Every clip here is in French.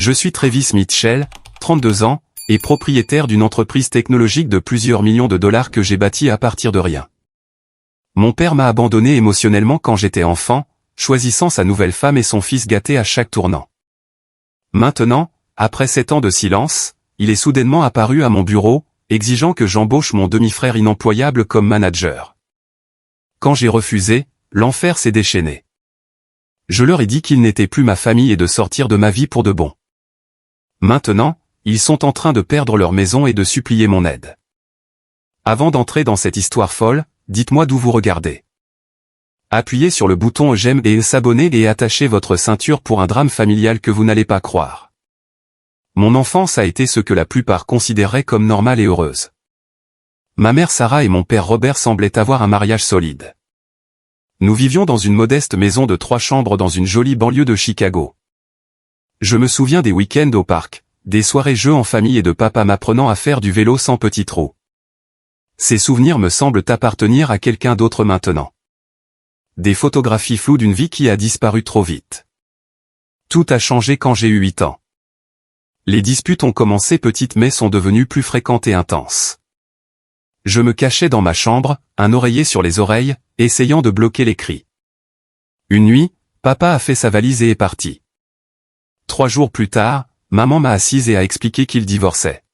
Je suis Travis Mitchell, 32 ans, et propriétaire d'une entreprise technologique de plusieurs millions de dollars que j'ai bâtie à partir de rien. Mon père m'a abandonné émotionnellement quand j'étais enfant, choisissant sa nouvelle femme et son fils gâté à chaque tournant. Maintenant, après 7 ans de silence, il est soudainement apparu à mon bureau, exigeant que j'embauche mon demi-frère inemployable comme manager. Quand j'ai refusé, l'enfer s'est déchaîné. Je leur ai dit qu'ils n'étaient plus ma famille et de sortir de ma vie pour de bon. Maintenant, ils sont en train de perdre leur maison et de supplier mon aide. Avant d'entrer dans cette histoire folle, dites-moi d'où vous regardez. Appuyez sur le bouton j'aime et s'abonner et attachez votre ceinture pour un drame familial que vous n'allez pas croire. Mon enfance a été ce que la plupart considéraient comme normale et heureuse. Ma mère Sarah et mon père Robert semblaient avoir un mariage solide. Nous vivions dans une modeste maison de 3 chambres dans une jolie banlieue de Chicago. Je me souviens des week-ends au parc, des soirées jeux en famille et de papa m'apprenant à faire du vélo sans petit trou. Ces souvenirs me semblent appartenir à quelqu'un d'autre maintenant. Des photographies floues d'une vie qui a disparu trop vite. Tout a changé quand j'ai eu 8 ans. Les disputes ont commencé petites mais sont devenues plus fréquentes et intenses. Je me cachais dans ma chambre, un oreiller sur les oreilles, essayant de bloquer les cris. Une nuit, papa a fait sa valise et est parti. 3 jours plus tard, maman m'a assise et a expliqué qu'il divorçait.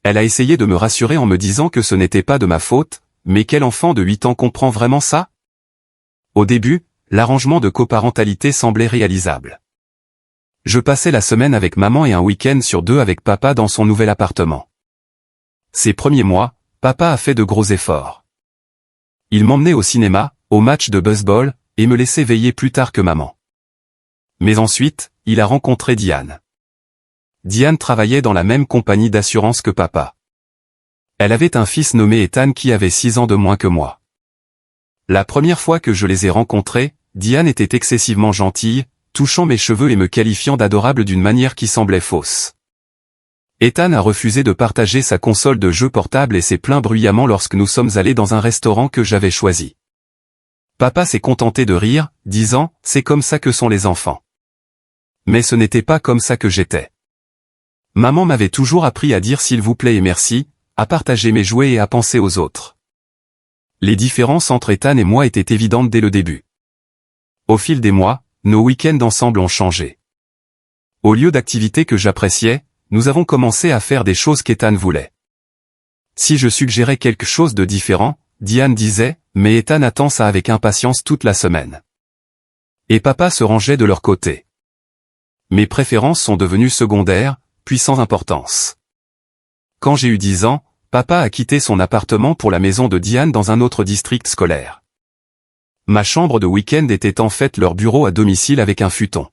Elle a essayé de me rassurer en me disant que ce n'était pas de ma faute, mais quel enfant de 8 ans comprend vraiment ça? Au début, l'arrangement de coparentalité semblait réalisable. Je passais la semaine avec maman et un week-end sur 2 avec papa dans son nouvel appartement. Ces premiers mois, papa a fait de gros efforts. Il m'emmenait au cinéma, au match de baseball, et me laissait veiller plus tard que maman. Mais ensuite, il a rencontré Diane. Diane travaillait dans la même compagnie d'assurance que papa. Elle avait un fils nommé Ethan qui avait 6 ans de moins que moi. La première fois que je les ai rencontrés, Diane était excessivement gentille, touchant mes cheveux et me qualifiant d'adorable d'une manière qui semblait fausse. Ethan a refusé de partager sa console de jeux portable et s'est plaint bruyamment lorsque nous sommes allés dans un restaurant que j'avais choisi. Papa s'est contenté de rire, disant « C'est comme ça que sont les enfants ». Mais ce n'était pas comme ça que j'étais. Maman m'avait toujours appris à dire s'il vous plaît et merci, à partager mes jouets et à penser aux autres. Les différences entre Ethan et moi étaient évidentes dès le début. Au fil des mois, nos week-ends ensemble ont changé. Au lieu d'activités que j'appréciais, nous avons commencé à faire des choses qu'Ethan voulait. Si je suggérais quelque chose de différent, Diane disait « Mais Ethan attend ça avec impatience toute la semaine ». Et papa se rangeait de leur côté. Mes préférences sont devenues secondaires, puis sans importance. Quand j'ai eu 10 ans, papa a quitté son appartement pour la maison de Diane dans un autre district scolaire. Ma chambre de week-end était en fait leur bureau à domicile avec un futon.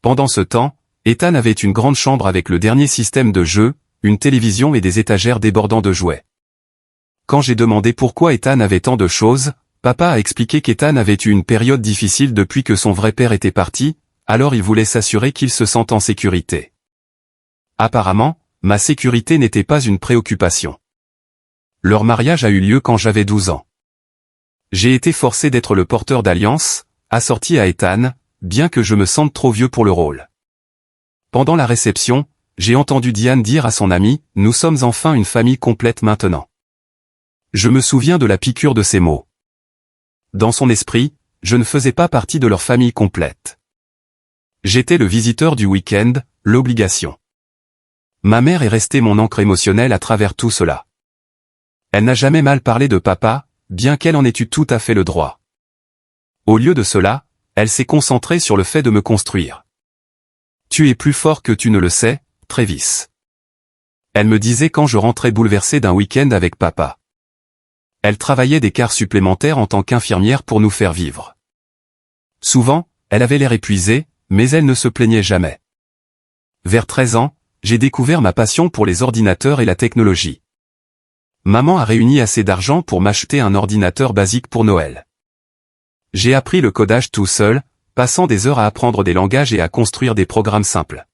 Pendant ce temps, Ethan avait une grande chambre avec le dernier système de jeu, une télévision et des étagères débordant de jouets. Quand j'ai demandé pourquoi Ethan avait tant de choses, papa a expliqué qu'Ethan avait eu une période difficile depuis que son vrai père était parti, alors il voulait s'assurer qu'il se sente en sécurité. Apparemment, ma sécurité n'était pas une préoccupation. Leur mariage a eu lieu quand j'avais 12 ans. J'ai été forcé d'être le porteur d'alliance, assorti à Ethan, bien que je me sente trop vieux pour le rôle. Pendant la réception, j'ai entendu Diane dire à son ami « Nous sommes enfin une famille complète maintenant ». Je me souviens de la piqûre de ces mots. Dans son esprit, je ne faisais pas partie de leur famille complète. J'étais le visiteur du week-end, l'obligation. Ma mère est restée mon ancre émotionnelle à travers tout cela. Elle n'a jamais mal parlé de papa, bien qu'elle en ait eu tout à fait le droit. Au lieu de cela, elle s'est concentrée sur le fait de me construire. Tu es plus fort que tu ne le sais, Travis. Elle me disait quand je rentrais bouleversé d'un week-end avec papa. Elle travaillait des quarts supplémentaires en tant qu'infirmière pour nous faire vivre. Souvent, elle avait l'air épuisée, mais elle ne se plaignait jamais. Vers 13 ans, j'ai découvert ma passion pour les ordinateurs et la technologie. Maman a réuni assez d'argent pour m'acheter un ordinateur basique pour Noël. J'ai appris le codage tout seul, passant des heures à apprendre des langages et à construire des programmes simples.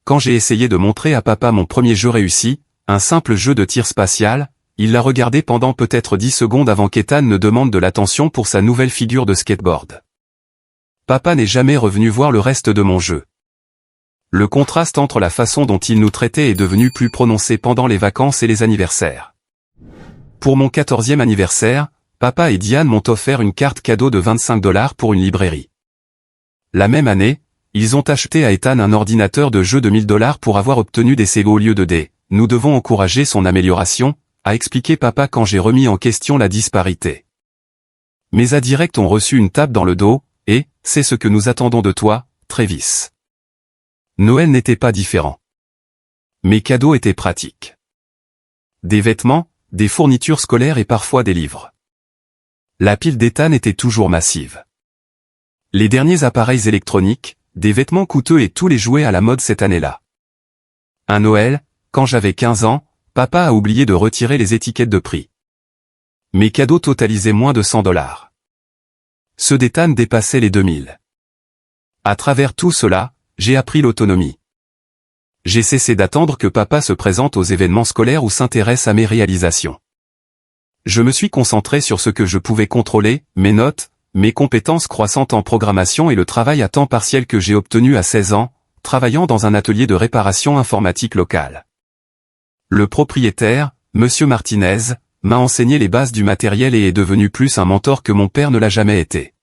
Quand j'ai essayé de montrer à papa mon premier jeu réussi, un simple jeu de tir spatial, il l'a regardé pendant peut-être 10 secondes avant qu'Ethan ne demande de l'attention pour sa nouvelle figure de skateboard. Papa n'est jamais revenu voir le reste de mon jeu. Le contraste entre la façon dont il nous traitait est devenu plus prononcé pendant les vacances et les anniversaires. Pour mon 14e anniversaire, papa et Diane m'ont offert une carte cadeau de 25 $ pour une librairie. La même année, ils ont acheté à Ethan un ordinateur de jeu de 1000 $ pour avoir obtenu des C au lieu de D. Nous devons encourager son amélioration, a expliqué papa quand j'ai remis en question la disparité. Mes indirects ont reçu une tape dans le dos, et, c'est ce que nous attendons de toi, Travis. Noël n'était pas différent. Mes cadeaux étaient pratiques. Des vêtements, des fournitures scolaires et parfois des livres. La pile d'Ethan était toujours massive. Les derniers appareils électroniques, des vêtements coûteux et tous les jouets à la mode cette année-là. Un Noël, quand j'avais 15 ans, papa a oublié de retirer les étiquettes de prix. Mes cadeaux totalisaient moins de 100 $. Ceux d'Ethan dépassaient les 2000. À travers tout cela, j'ai appris l'autonomie. J'ai cessé d'attendre que papa se présente aux événements scolaires ou s'intéresse à mes réalisations. Je me suis concentré sur ce que je pouvais contrôler, mes notes, mes compétences croissantes en programmation et le travail à temps partiel que j'ai obtenu à 16 ans, travaillant dans un atelier de réparation informatique local. Le propriétaire, Monsieur Martinez, m'a enseigné les bases du matériel et est devenu plus un mentor que mon père ne l'a jamais été.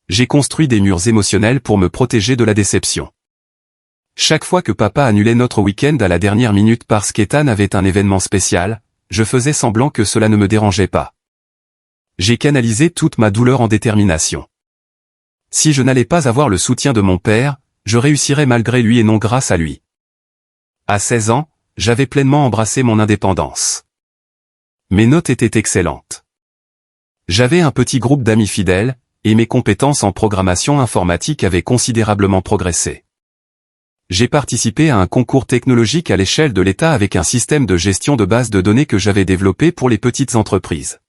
J'ai construit des murs émotionnels pour me protéger de la déception. Chaque fois que papa annulait notre week-end à la dernière minute parce qu'Ethan avait un événement spécial, je faisais semblant que cela ne me dérangeait pas. J'ai canalisé toute ma douleur en détermination. Si je n'allais pas avoir le soutien de mon père, je réussirais malgré lui et non grâce à lui. À 16 ans, j'avais pleinement embrassé mon indépendance. Mes notes étaient excellentes. J'avais un petit groupe d'amis fidèles, et mes compétences en programmation informatique avaient considérablement progressé. J'ai participé à un concours technologique à l'échelle de l'État avec un système de gestion de bases de données que j'avais développé pour les petites entreprises.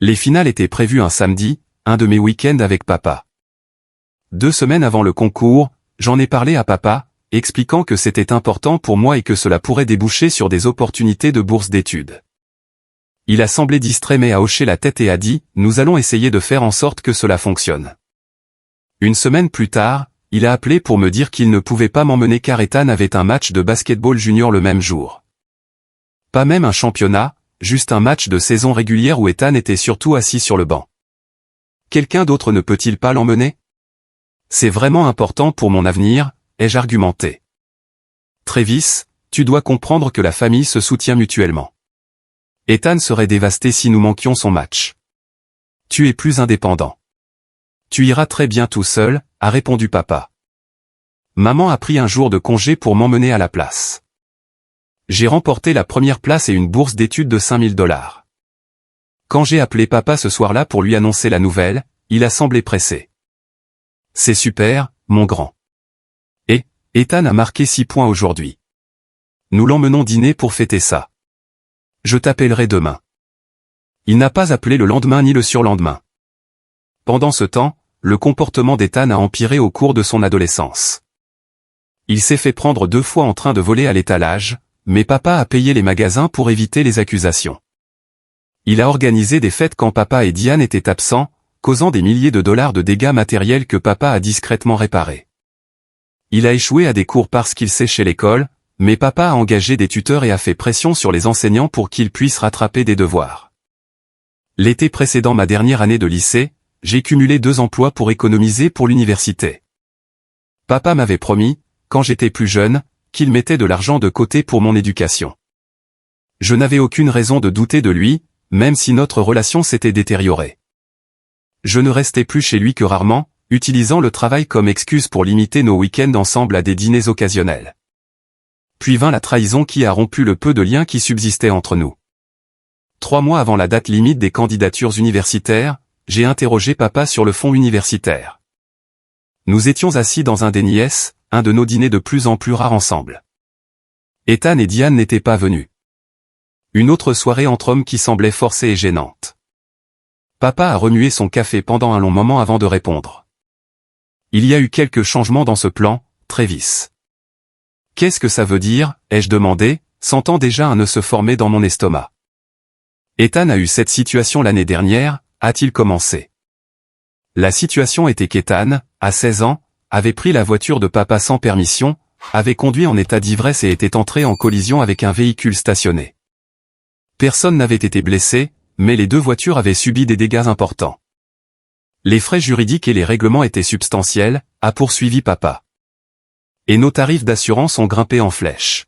Les finales étaient prévues un samedi, un de mes week-ends avec papa. 2 semaines avant le concours, j'en ai parlé à papa, expliquant que c'était important pour moi et que cela pourrait déboucher sur des opportunités de bourse d'études. Il a semblé distrait mais a hoché la tête et a dit « Nous allons essayer de faire en sorte que cela fonctionne ». Une semaine plus tard, il a appelé pour me dire qu'il ne pouvait pas m'emmener car Ethan avait un match de basketball junior le même jour. Pas même un championnat, juste un match de saison régulière où Ethan était surtout assis sur le banc. Quelqu'un d'autre ne peut-il pas l'emmener? C'est vraiment important pour mon avenir, ai-je argumenté. Travis, tu dois comprendre que la famille se soutient mutuellement. Ethan serait dévasté si nous manquions son match. Tu es plus indépendant. Tu iras très bien tout seul, a répondu papa. Maman a pris un jour de congé pour m'emmener à la place. J'ai remporté la première place et une bourse d'études de 5000 $. Quand j'ai appelé papa ce soir-là pour lui annoncer la nouvelle, il a semblé pressé. C'est super, mon grand. Et, Ethan a marqué 6 points aujourd'hui. Nous l'emmenons dîner pour fêter ça. Je t'appellerai demain. Il n'a pas appelé le lendemain ni le surlendemain. Pendant ce temps, le comportement d'Ethan a empiré au cours de son adolescence. Il s'est fait prendre 2 fois en train de voler à l'étalage, mais papa a payé les magasins pour éviter les accusations. Il a organisé des fêtes quand papa et Diane étaient absents, causant des milliers de dollars de dégâts matériels que papa a discrètement réparés. Il a échoué à des cours parce qu'il séchait l'école, mais papa a engagé des tuteurs et a fait pression sur les enseignants pour qu'ils puissent rattraper des devoirs. L'été précédant ma dernière année de lycée, j'ai cumulé 2 emplois pour économiser pour l'université. Papa m'avait promis, quand j'étais plus jeune, qu'il mettait de l'argent de côté pour mon éducation. Je n'avais aucune raison de douter de lui, même si notre relation s'était détériorée. Je ne restais plus chez lui que rarement, utilisant le travail comme excuse pour limiter nos week-ends ensemble à des dîners occasionnels. Puis vint la trahison qui a rompu le peu de lien qui subsistait entre nous. 3 mois avant la date limite des candidatures universitaires, j'ai interrogé papa sur le fonds universitaire. Nous étions assis dans un des nièces, un de nos dîners de plus en plus rares ensemble. Ethan et Diane n'étaient pas venus. Une autre soirée entre hommes qui semblait forcée et gênante. Papa a remué son café pendant un long moment avant de répondre. Il y a eu quelques changements dans ce plan, Travis. Qu'est-ce que ça veut dire, ai-je demandé, sentant déjà un nœud se former dans mon estomac. Ethan a eu cette situation l'année dernière, a-t-il commencé. La situation était qu'Ethan, à 16 ans, avait pris la voiture de papa sans permission, avait conduit en état d'ivresse et était entré en collision avec un véhicule stationné. Personne n'avait été blessé, mais les deux voitures avaient subi des dégâts importants. Les frais juridiques et les règlements étaient substantiels, a poursuivi papa. Et nos tarifs d'assurance ont grimpé en flèche.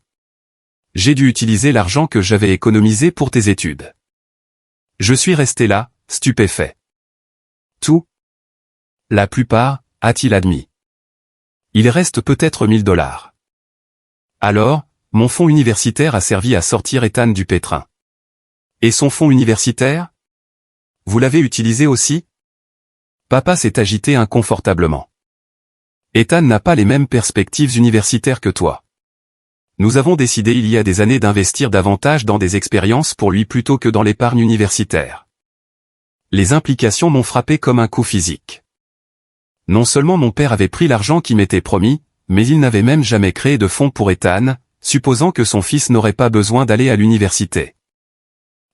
J'ai dû utiliser l'argent que j'avais économisé pour tes études. Je suis resté là, stupéfait. Tout? La plupart, a-t-il admis. Il reste peut-être $1000. Alors, mon fonds universitaire a servi à sortir Ethan du pétrin. Et son fonds universitaire? Vous l'avez utilisé aussi? Papa s'est agité inconfortablement. Ethan n'a pas les mêmes perspectives universitaires que toi. Nous avons décidé il y a des années d'investir davantage dans des expériences pour lui plutôt que dans l'épargne universitaire. Les implications m'ont frappé comme un coup physique. Non seulement mon père avait pris l'argent qui m'était promis, mais il n'avait même jamais créé de fonds pour Ethan, supposant que son fils n'aurait pas besoin d'aller à l'université.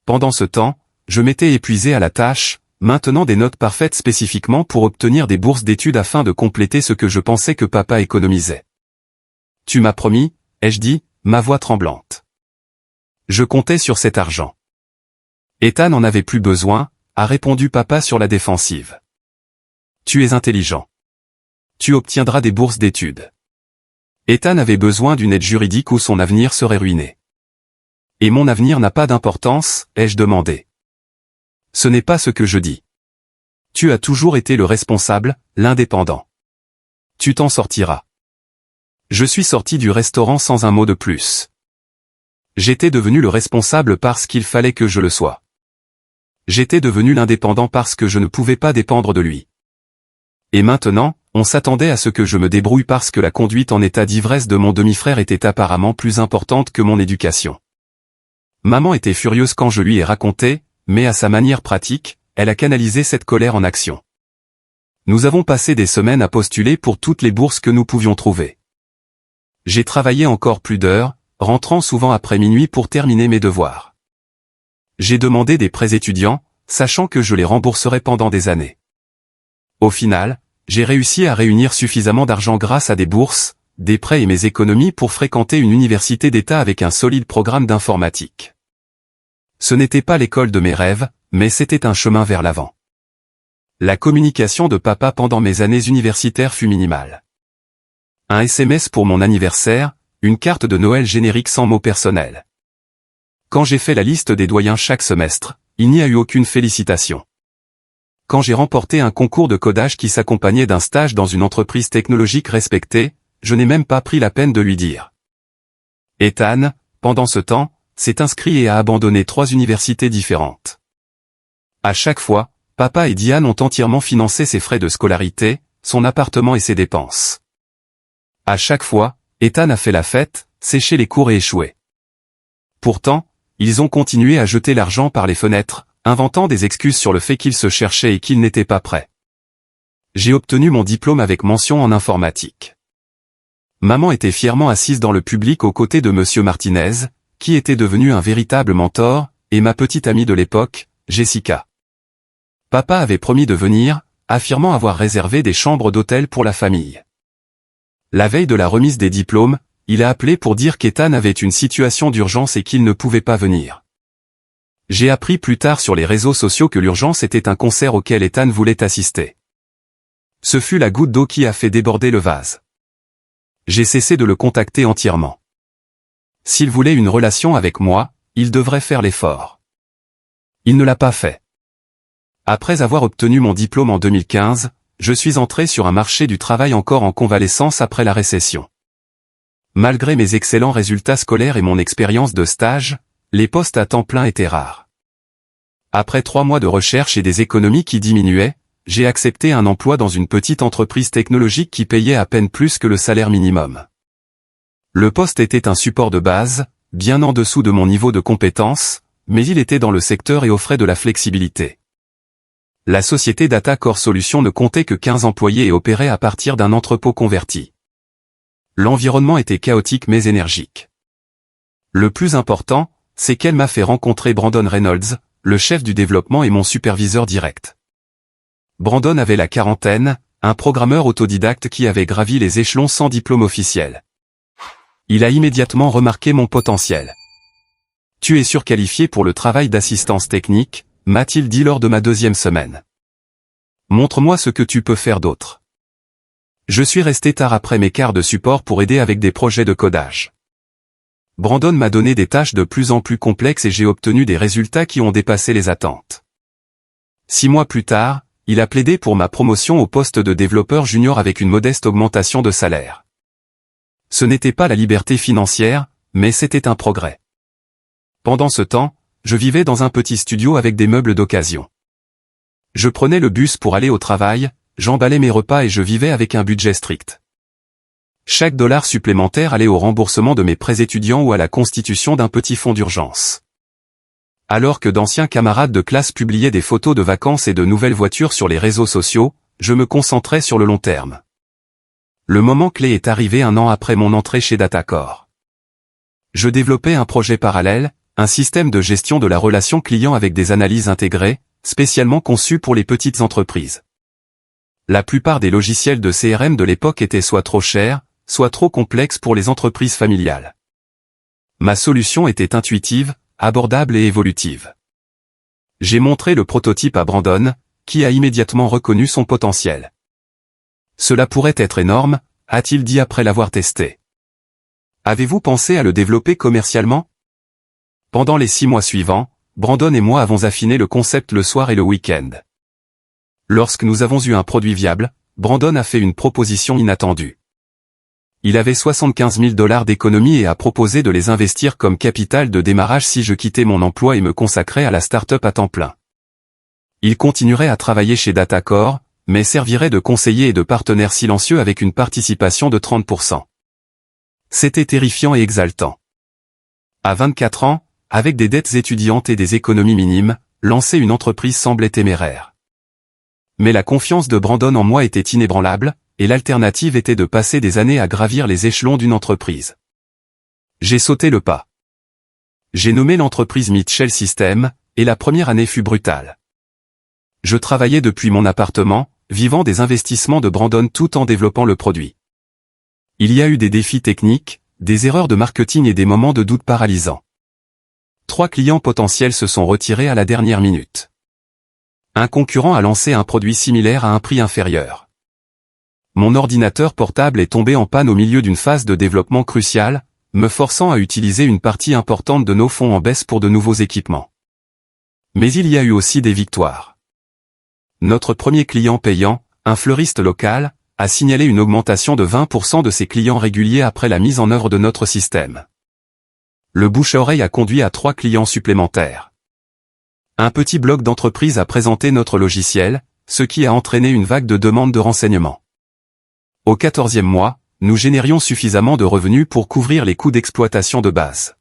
Pendant ce temps, je m'étais épuisé à la tâche, maintenant des notes parfaites spécifiquement pour obtenir des bourses d'études afin de compléter ce que je pensais que papa économisait. Tu m'as promis, ai-je dit, ma voix tremblante. Je comptais sur cet argent. Ethan n'en avait plus besoin, a répondu papa sur la défensive. Tu es intelligent. Tu obtiendras des bourses d'études. Ethan avait besoin d'une aide juridique ou son avenir serait ruiné. Et mon avenir n'a pas d'importance, ai-je demandé. Ce n'est pas ce que je dis. Tu as toujours été le responsable, l'indépendant. Tu t'en sortiras. Je suis sorti du restaurant sans un mot de plus. J'étais devenu le responsable parce qu'il fallait que je le sois. J'étais devenu l'indépendant parce que je ne pouvais pas dépendre de lui. Et maintenant, on s'attendait à ce que je me débrouille parce que la conduite en état d'ivresse de mon demi-frère était apparemment plus importante que mon éducation. Maman était furieuse quand je lui ai raconté, mais à sa manière pratique, elle a canalisé cette colère en action. Nous avons passé des semaines à postuler pour toutes les bourses que nous pouvions trouver. J'ai travaillé encore plus d'heures, rentrant souvent après minuit pour terminer mes devoirs. J'ai demandé des prêts étudiants, sachant que je les rembourserais pendant des années. Au final, j'ai réussi à réunir suffisamment d'argent grâce à des bourses, des prêts et mes économies pour fréquenter une université d'État avec un solide programme d'informatique. Ce n'était pas l'école de mes rêves, mais c'était un chemin vers l'avant. La communication de papa pendant mes années universitaires fut minimale. Un SMS pour mon anniversaire, une carte de Noël générique sans mots personnels. Quand j'ai fait la liste des doyens chaque semestre, il n'y a eu aucune félicitation. Quand j'ai remporté un concours de codage qui s'accompagnait d'un stage dans une entreprise technologique respectée, je n'ai même pas pris la peine de lui dire. Ethan, pendant ce temps, s'est inscrit et a abandonné 3 universités différentes. À chaque fois, papa et Diane ont entièrement financé ses frais de scolarité, son appartement et ses dépenses. À chaque fois, Ethan a fait la fête, séché les cours et échoué. Pourtant, ils ont continué à jeter l'argent par les fenêtres, inventant des excuses sur le fait qu'ils se cherchaient et qu'ils n'étaient pas prêts. J'ai obtenu mon diplôme avec mention en informatique. Maman était fièrement assise dans le public aux côtés de Monsieur Martinez, qui était devenu un véritable mentor, et ma petite amie de l'époque, Jessica. Papa avait promis de venir, affirmant avoir réservé des chambres d'hôtel pour la famille. La veille de la remise des diplômes, il a appelé pour dire qu'Ethan avait une situation d'urgence et qu'il ne pouvait pas venir. J'ai appris plus tard sur les réseaux sociaux que l'urgence était un concert auquel Ethan voulait assister. Ce fut la goutte d'eau qui a fait déborder le vase. J'ai cessé de le contacter entièrement. S'il voulait une relation avec moi, il devrait faire l'effort. Il ne l'a pas fait. Après avoir obtenu mon diplôme en 2015, je suis entré sur un marché du travail encore en convalescence après la récession. Malgré mes excellents résultats scolaires et mon expérience de stage, les postes à temps plein étaient rares. Après 3 mois de recherche et des économies qui diminuaient, j'ai accepté un emploi dans une petite entreprise technologique qui payait à peine plus que le salaire minimum. Le poste était un support de base, bien en dessous de mon niveau de compétence, mais il était dans le secteur et offrait de la flexibilité. La société Data Core Solutions ne comptait que 15 employés et opérait à partir d'un entrepôt converti. L'environnement était chaotique mais énergique. Le plus important, c'est qu'elle m'a fait rencontrer Brandon Reynolds, le chef du développement et mon superviseur direct. Brandon avait la quarantaine, un programmeur autodidacte qui avait gravi les échelons sans diplôme officiel. Il a immédiatement remarqué mon potentiel. « Tu es surqualifié pour le travail d'assistance technique », m'a-t-il dit lors de ma 2e semaine. « Montre-moi ce que tu peux faire d'autre. » Je suis resté tard après mes quarts de support pour aider avec des projets de codage. Brandon m'a donné des tâches de plus en plus complexes et j'ai obtenu des résultats qui ont dépassé les attentes. 6 mois plus tard, il a plaidé pour ma promotion au poste de développeur junior avec une modeste augmentation de salaire. Ce n'était pas la liberté financière, mais c'était un progrès. Pendant ce temps, je vivais dans un petit studio avec des meubles d'occasion. Je prenais le bus pour aller au travail, j'emballais mes repas et je vivais avec un budget strict. Chaque dollar supplémentaire allait au remboursement de mes prêts étudiants ou à la constitution d'un petit fonds d'urgence. Alors que d'anciens camarades de classe publiaient des photos de vacances et de nouvelles voitures sur les réseaux sociaux, je me concentrais sur le long terme. Le moment clé est arrivé 1 an après mon entrée chez Datacore. Je développais un projet parallèle, un système de gestion de la relation client avec des analyses intégrées, spécialement conçu pour les petites entreprises. La plupart des logiciels de CRM de l'époque étaient soit trop chers, soit trop complexes pour les entreprises familiales. Ma solution était intuitive, abordable et évolutive. J'ai montré le prototype à Brandon, qui a immédiatement reconnu son potentiel. Cela pourrait être énorme, a-t-il dit après l'avoir testé. Avez-vous pensé à le développer commercialement? Pendant les 6 mois suivants, Brandon et moi avons affiné le concept le soir et le week-end. Lorsque nous avons eu un produit viable, Brandon a fait une proposition inattendue. Il avait 75 000 $ d'économie et a proposé de les investir comme capital de démarrage si je quittais mon emploi et me consacrais à la start-up à temps plein. Il continuerait à travailler chez Datacore, mais servirait de conseiller et de partenaire silencieux avec une participation de 30%. C'était terrifiant et exaltant. À 24 ans, avec des dettes étudiantes et des économies minimes, lancer une entreprise semblait téméraire. Mais la confiance de Brandon en moi était inébranlable, et l'alternative était de passer des années à gravir les échelons d'une entreprise. J'ai sauté le pas. J'ai nommé l'entreprise Mitchell Systems, et la première année fut brutale. Je travaillais depuis mon appartement, vivant des investissements de Brandon tout en développant le produit. Il y a eu des défis techniques, des erreurs de marketing et des moments de doute paralysants. 3 clients potentiels se sont retirés à la dernière minute. Un concurrent a lancé un produit similaire à un prix inférieur. Mon ordinateur portable est tombé en panne au milieu d'une phase de développement cruciale, me forçant à utiliser une partie importante de nos fonds en baisse pour de nouveaux équipements. Mais il y a eu aussi des victoires. Notre premier client payant, un fleuriste local, a signalé une augmentation de 20% de ses clients réguliers après la mise en œuvre de notre système. Le bouche-à-oreille a conduit à 3 clients supplémentaires. Un petit blog d'entreprise a présenté notre logiciel, ce qui a entraîné une vague de demandes de renseignements. Au 14e mois, nous générions suffisamment de revenus pour couvrir les coûts d'exploitation de base.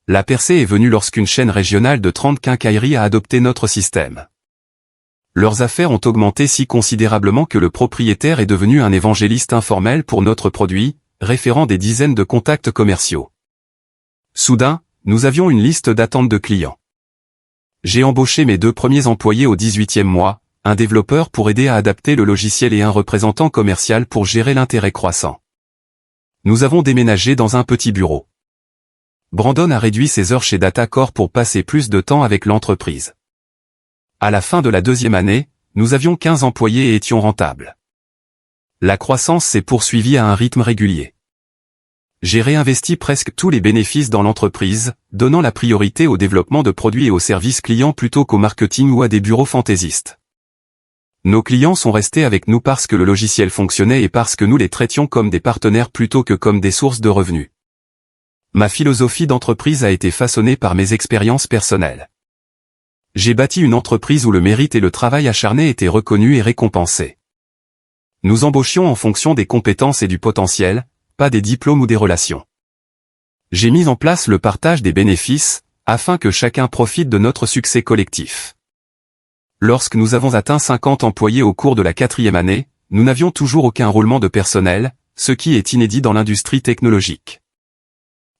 La percée est venue lorsqu'une chaîne régionale de 30 quincailleries a adopté notre système. Leurs affaires ont augmenté si considérablement que le propriétaire est devenu un évangéliste informel pour notre produit, référant des dizaines de contacts commerciaux. Soudain, nous avions une liste d'attente de clients. J'ai embauché mes 2 premiers employés au 18e mois, un développeur pour aider à adapter le logiciel et un représentant commercial pour gérer l'intérêt croissant. Nous avons déménagé dans un petit bureau. Brandon a réduit ses heures chez Datacore pour passer plus de temps avec l'entreprise. À la fin de la 2e année, nous avions 15 employés et étions rentables. La croissance s'est poursuivie à un rythme régulier. J'ai réinvesti presque tous les bénéfices dans l'entreprise, donnant la priorité au développement de produits et aux services clients plutôt qu'au marketing ou à des bureaux fantaisistes. Nos clients sont restés avec nous parce que le logiciel fonctionnait et parce que nous les traitions comme des partenaires plutôt que comme des sources de revenus. Ma philosophie d'entreprise a été façonnée par mes expériences personnelles. J'ai bâti une entreprise où le mérite et le travail acharné étaient reconnus et récompensés. Nous embauchions en fonction des compétences et du potentiel, pas des diplômes ou des relations. J'ai mis en place le partage des bénéfices, afin que chacun profite de notre succès collectif. Lorsque nous avons atteint 50 employés au cours de la 4e année, nous n'avions toujours aucun roulement de personnel, ce qui est inédit dans l'industrie technologique.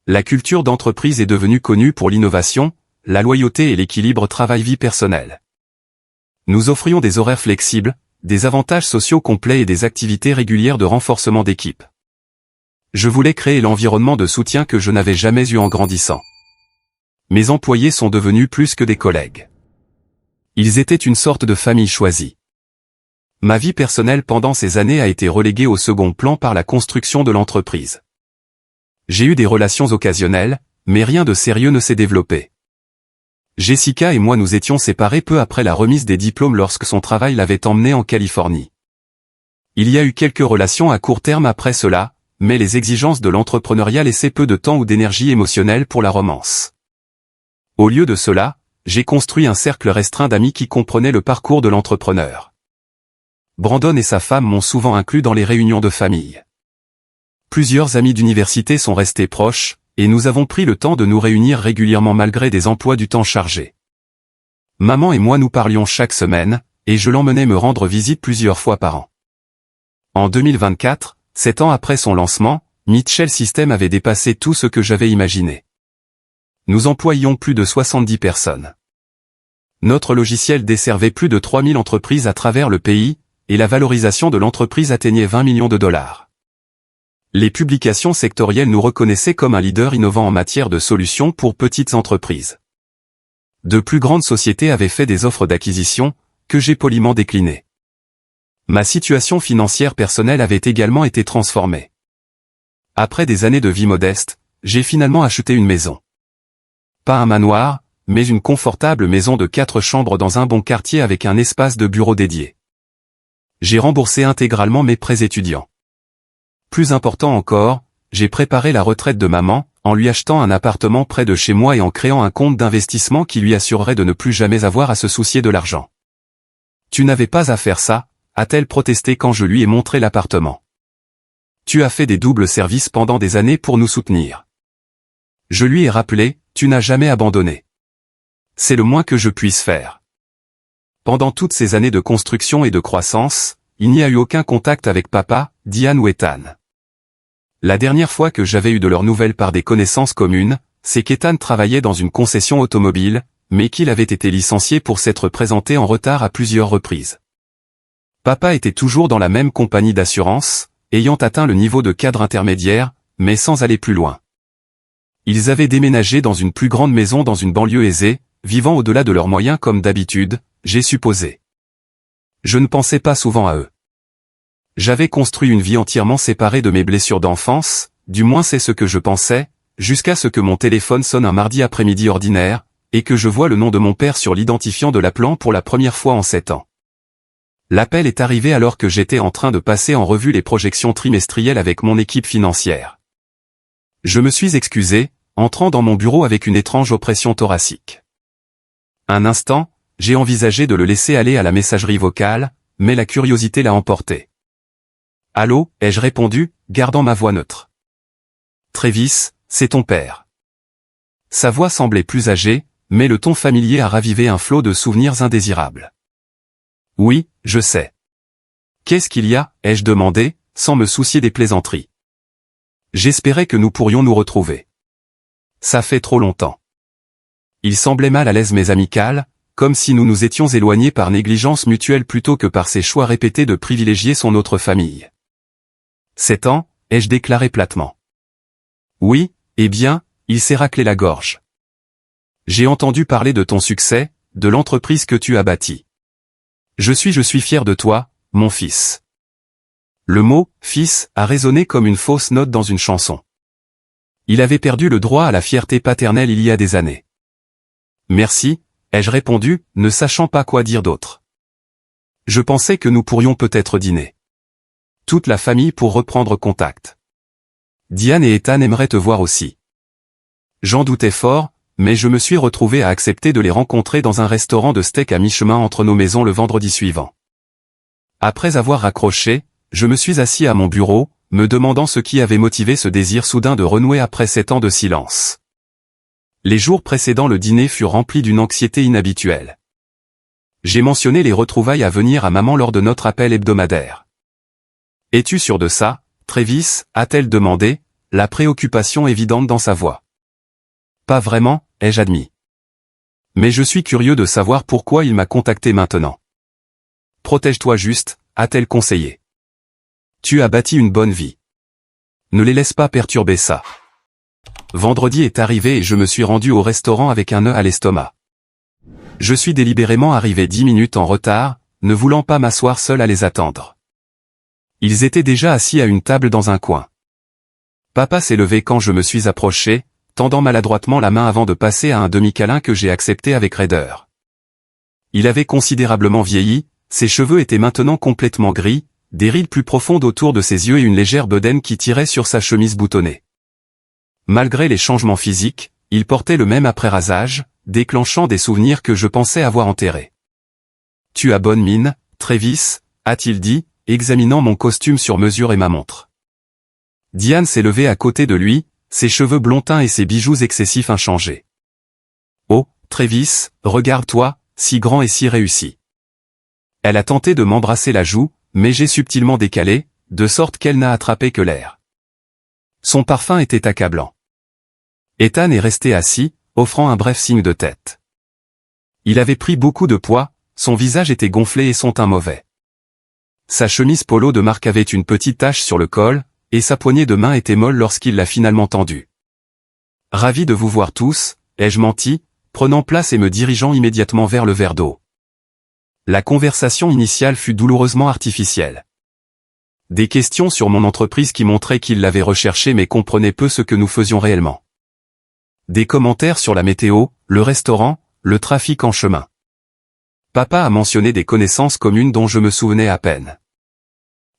La culture d'entreprise est devenue connue pour l'innovation, la loyauté et l'équilibre travail-vie personnelle. Nous offrions des horaires flexibles, des avantages sociaux complets et des activités régulières de renforcement d'équipe. Je voulais créer l'environnement de soutien que je n'avais jamais eu en grandissant. Mes employés sont devenus plus que des collègues. Ils étaient une sorte de famille choisie. Ma vie personnelle pendant ces années a été reléguée au second plan par la construction de l'entreprise. J'ai eu des relations occasionnelles, mais rien de sérieux ne s'est développé. Jessica et moi nous étions séparés peu après la remise des diplômes lorsque son travail l'avait emmenée en Californie. Il y a eu quelques relations à court terme après cela, mais les exigences de l'entrepreneuriat laissaient peu de temps ou d'énergie émotionnelle pour la romance. Au lieu de cela, j'ai construit un cercle restreint d'amis qui comprenaient le parcours de l'entrepreneur. Brandon et sa femme m'ont souvent inclus dans les réunions de famille. Plusieurs amis d'université sont restés proches, et nous avons pris le temps de nous réunir régulièrement malgré des emplois du temps chargés. Maman et moi nous parlions chaque semaine, et je l'emmenais me rendre visite plusieurs fois par an. En 2024, 7 ans après son lancement, Mitchell System avait dépassé tout ce que j'avais imaginé. Nous employions plus de 70 personnes. Notre logiciel desservait plus de 3000 entreprises à travers le pays, et la valorisation de l'entreprise atteignait 20 millions de dollars. Les publications sectorielles nous reconnaissaient comme un leader innovant en matière de solutions pour petites entreprises. De plus grandes sociétés avaient fait des offres d'acquisition, que j'ai poliment déclinées. Ma situation financière personnelle avait également été transformée. Après des années de vie modeste, j'ai finalement acheté une maison. Pas un manoir, mais une confortable maison de 4 chambres dans un bon quartier avec un espace de bureau dédié. J'ai remboursé intégralement mes prêts étudiants. Plus important encore, j'ai préparé la retraite de maman, en lui achetant un appartement près de chez moi et en créant un compte d'investissement qui lui assurerait de ne plus jamais avoir à se soucier de l'argent. Tu n'avais pas à faire ça, a-t-elle protesté quand je lui ai montré l'appartement. Tu as fait des doubles services pendant des années pour nous soutenir. Je lui ai rappelé, tu n'as jamais abandonné. C'est le moins que je puisse faire. Pendant toutes ces années de construction et de croissance, il n'y a eu aucun contact avec papa, Diane ou Ethan. La dernière fois que j'avais eu de leurs nouvelles par des connaissances communes, c'est qu'Ethan travaillait dans une concession automobile, mais qu'il avait été licencié pour s'être présenté en retard à plusieurs reprises. Papa était toujours dans la même compagnie d'assurance, ayant atteint le niveau de cadre intermédiaire, mais sans aller plus loin. Ils avaient déménagé dans une plus grande maison dans une banlieue aisée, vivant au-delà de leurs moyens comme d'habitude, j'ai supposé. Je ne pensais pas souvent à eux. J'avais construit une vie entièrement séparée de mes blessures d'enfance, du moins c'est ce que je pensais, jusqu'à ce que mon téléphone sonne un mardi après-midi ordinaire, et que je vois le nom de mon père sur l'identifiant de l'appelant pour la première fois en 7 ans. L'appel est arrivé alors que j'étais en train de passer en revue les projections trimestrielles avec mon équipe financière. Je me suis excusé, entrant dans mon bureau avec une étrange oppression thoracique. Un instant, j'ai envisagé de le laisser aller à la messagerie vocale, mais la curiosité l'a emporté. « Allô » ai-je répondu, gardant ma voix neutre. « Travis, c'est ton père. » Sa voix semblait plus âgée, mais le ton familier a ravivé un flot de souvenirs indésirables. « Oui, je sais. »« Qu'est-ce qu'il y a » ai-je demandé, sans me soucier des plaisanteries. J'espérais que nous pourrions nous retrouver. Ça fait trop longtemps. Il semblait mal à l'aise mais amical, comme si nous nous étions éloignés par négligence mutuelle plutôt que par ses choix répétés de privilégier son autre famille. 7 ans, ai-je déclaré platement. Oui, eh bien, il s'est raclé la gorge. J'ai entendu parler de ton succès, de l'entreprise que tu as bâtie. Je suis fier de toi, mon fils. Le mot « fils » a résonné comme une fausse note dans une chanson. Il avait perdu le droit à la fierté paternelle il y a des années. Merci, ai-je répondu, ne sachant pas quoi dire d'autre. Je pensais que nous pourrions peut-être dîner. Toute la famille pour reprendre contact. Diane et Ethan aimeraient te voir aussi. J'en doutais fort, mais je me suis retrouvé à accepter de les rencontrer dans un restaurant de steak à mi-chemin entre nos maisons le vendredi suivant. Après avoir raccroché, je me suis assis à mon bureau, me demandant ce qui avait motivé ce désir soudain de renouer après 7 ans de silence. Les jours précédant le dîner furent remplis d'une anxiété inhabituelle. J'ai mentionné les retrouvailles à venir à maman lors de notre appel hebdomadaire. « Es-tu sûr de ça, Travis » a-t-elle demandé, la préoccupation évidente dans sa voix. « Pas vraiment, ai-je admis. Mais je suis curieux de savoir pourquoi il m'a contacté maintenant. » protège-toi juste, a-t-elle conseillé. Tu as bâti une bonne vie. Ne les laisse pas perturber ça. Vendredi est arrivé et je me suis rendu au restaurant avec un nœud à l'estomac. Je suis délibérément arrivé 10 minutes en retard, ne voulant pas m'asseoir seul à les attendre. Ils étaient déjà assis à une table dans un coin. Papa s'est levé quand je me suis approché, tendant maladroitement la main avant de passer à un demi-câlin que j'ai accepté avec raideur. Il avait considérablement vieilli, ses cheveux étaient maintenant complètement gris, des rides plus profondes autour de ses yeux et une légère bedaine qui tirait sur sa chemise boutonnée. Malgré les changements physiques, il portait le même après-rasage, déclenchant des souvenirs que je pensais avoir enterrés. « Tu as bonne mine, Travis » a-t-il dit, examinant mon costume sur mesure et ma montre. Diane s'est levée à côté de lui, ses cheveux blonds teints et ses bijoux excessifs inchangés. « Oh, Travis, regarde-toi, si grand et si réussi. » Elle a tenté de m'embrasser la joue, mais j'ai subtilement décalé, de sorte qu'elle n'a attrapé que l'air. Son parfum était accablant. Ethan est resté assis, offrant un bref signe de tête. Il avait pris beaucoup de poids, son visage était gonflé et son teint mauvais. Sa chemise polo de marque avait une petite tache sur le col, et sa poignée de main était molle lorsqu'il l'a finalement tendue. « Ravi de vous voir tous », ai-je menti, prenant place et me dirigeant immédiatement vers le verre d'eau. La conversation initiale fut douloureusement artificielle. Des questions sur mon entreprise qui montraient qu'il l'avait recherché mais comprenait peu ce que nous faisions réellement. Des commentaires sur la météo, le restaurant, le trafic en chemin. Papa a mentionné des connaissances communes dont je me souvenais à peine.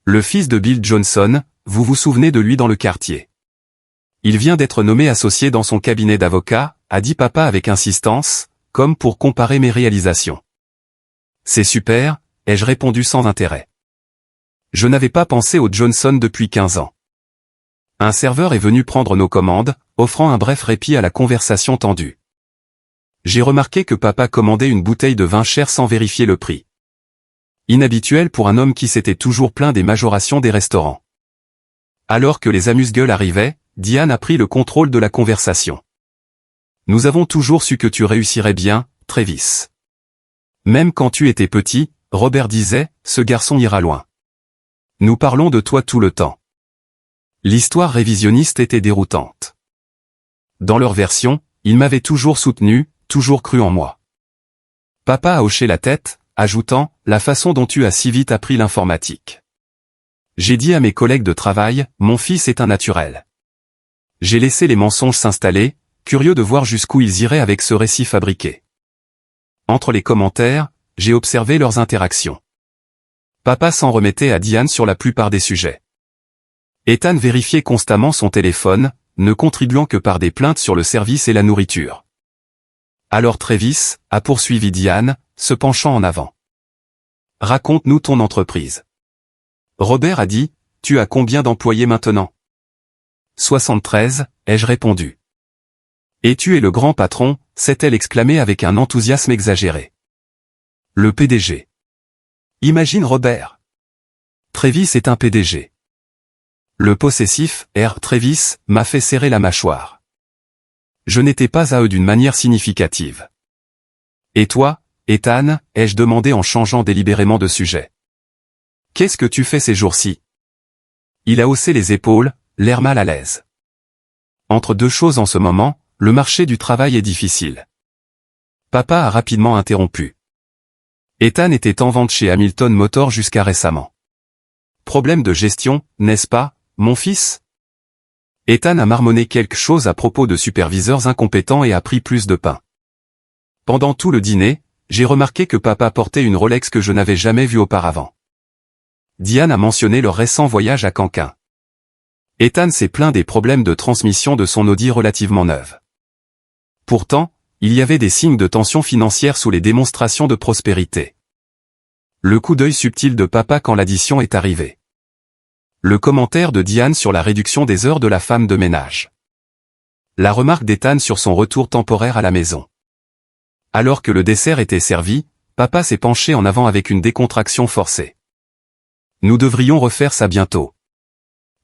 Le fils de Bill Johnson, vous vous souvenez de lui dans le quartier. Il vient d'être nommé associé dans son cabinet d'avocat, a dit papa avec insistance, comme pour comparer mes réalisations. C'est super, ai-je répondu sans intérêt. Je n'avais pas pensé au Johnson depuis 15 ans. Un serveur est venu prendre nos commandes, offrant un bref répit à la conversation tendue. J'ai remarqué que papa commandait une bouteille de vin cher sans vérifier le prix. Inhabituel pour un homme qui s'était toujours plaint des majorations des restaurants. Alors que les amuse-gueules arrivaient, Diane a pris le contrôle de la conversation. Nous avons toujours su que tu réussirais bien, Travis. Même quand tu étais petit, Robert disait, ce garçon ira loin. Nous parlons de toi tout le temps. L'histoire révisionniste était déroutante. Dans leur version, ils m'avaient toujours soutenu, toujours cru en moi. Papa a hoché la tête, ajoutant, la façon dont tu as si vite appris l'informatique. J'ai dit à mes collègues de travail, mon fils est un naturel. J'ai laissé les mensonges s'installer, curieux de voir jusqu'où ils iraient avec ce récit fabriqué. Entre les commentaires, j'ai observé leurs interactions. Papa s'en remettait à Diane sur la plupart des sujets. Ethan vérifiait constamment son téléphone, ne contribuant que par des plaintes sur le service et la nourriture. Alors Travis, a poursuivi Diane, se penchant en avant. Raconte-nous ton entreprise. Robert a dit, tu as combien d'employés maintenant? 73, ai-je répondu. Et tu es le grand patron, s'est-elle exclamée avec un enthousiasme exagéré. Le PDG. Imagine Robert. Travis est un PDG. Le possessif, R. Travis, m'a fait serrer la mâchoire. Je n'étais pas à eux d'une manière significative. Et toi, Ethan, ai-je demandé en changeant délibérément de sujet. Qu'est-ce que tu fais ces jours-ci? Il a haussé les épaules, l'air mal à l'aise. Entre deux choses en ce moment, le marché du travail est difficile. Papa a rapidement interrompu. Ethan était en vente chez Hamilton Motor jusqu'à récemment. Problème de gestion, n'est-ce pas, mon fils? Ethan a marmonné quelque chose à propos de superviseurs incompétents et a pris plus de pain. Pendant tout le dîner, j'ai remarqué que papa portait une Rolex que je n'avais jamais vue auparavant. Diane a mentionné leur récent voyage à Canquin. Ethan s'est plaint des problèmes de transmission de son Audi relativement neuve. Pourtant, il y avait des signes de tension financière sous les démonstrations de prospérité. Le coup d'œil subtil de papa quand l'addition est arrivée. Le commentaire de Diane sur la réduction des heures de la femme de ménage. La remarque d'Ethan sur son retour temporaire à la maison. Alors que le dessert était servi, papa s'est penché en avant avec une décontraction forcée. Nous devrions refaire ça bientôt.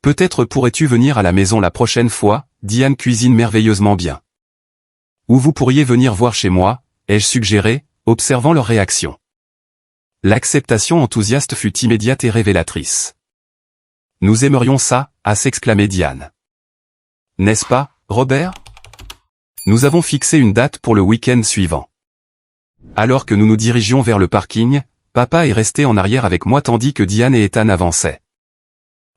Peut-être pourrais-tu venir à la maison la prochaine fois, Diane cuisine merveilleusement bien. Ou vous pourriez venir voir chez moi, ai-je suggéré, observant leur réaction. L'acceptation enthousiaste fut immédiate et révélatrice. Nous aimerions ça, a s'exclamé Diane. N'est-ce pas, Robert? Nous avons fixé une date pour le week-end suivant. Alors que nous nous dirigions vers le parking, papa est resté en arrière avec moi tandis que Diane et Ethan avançaient.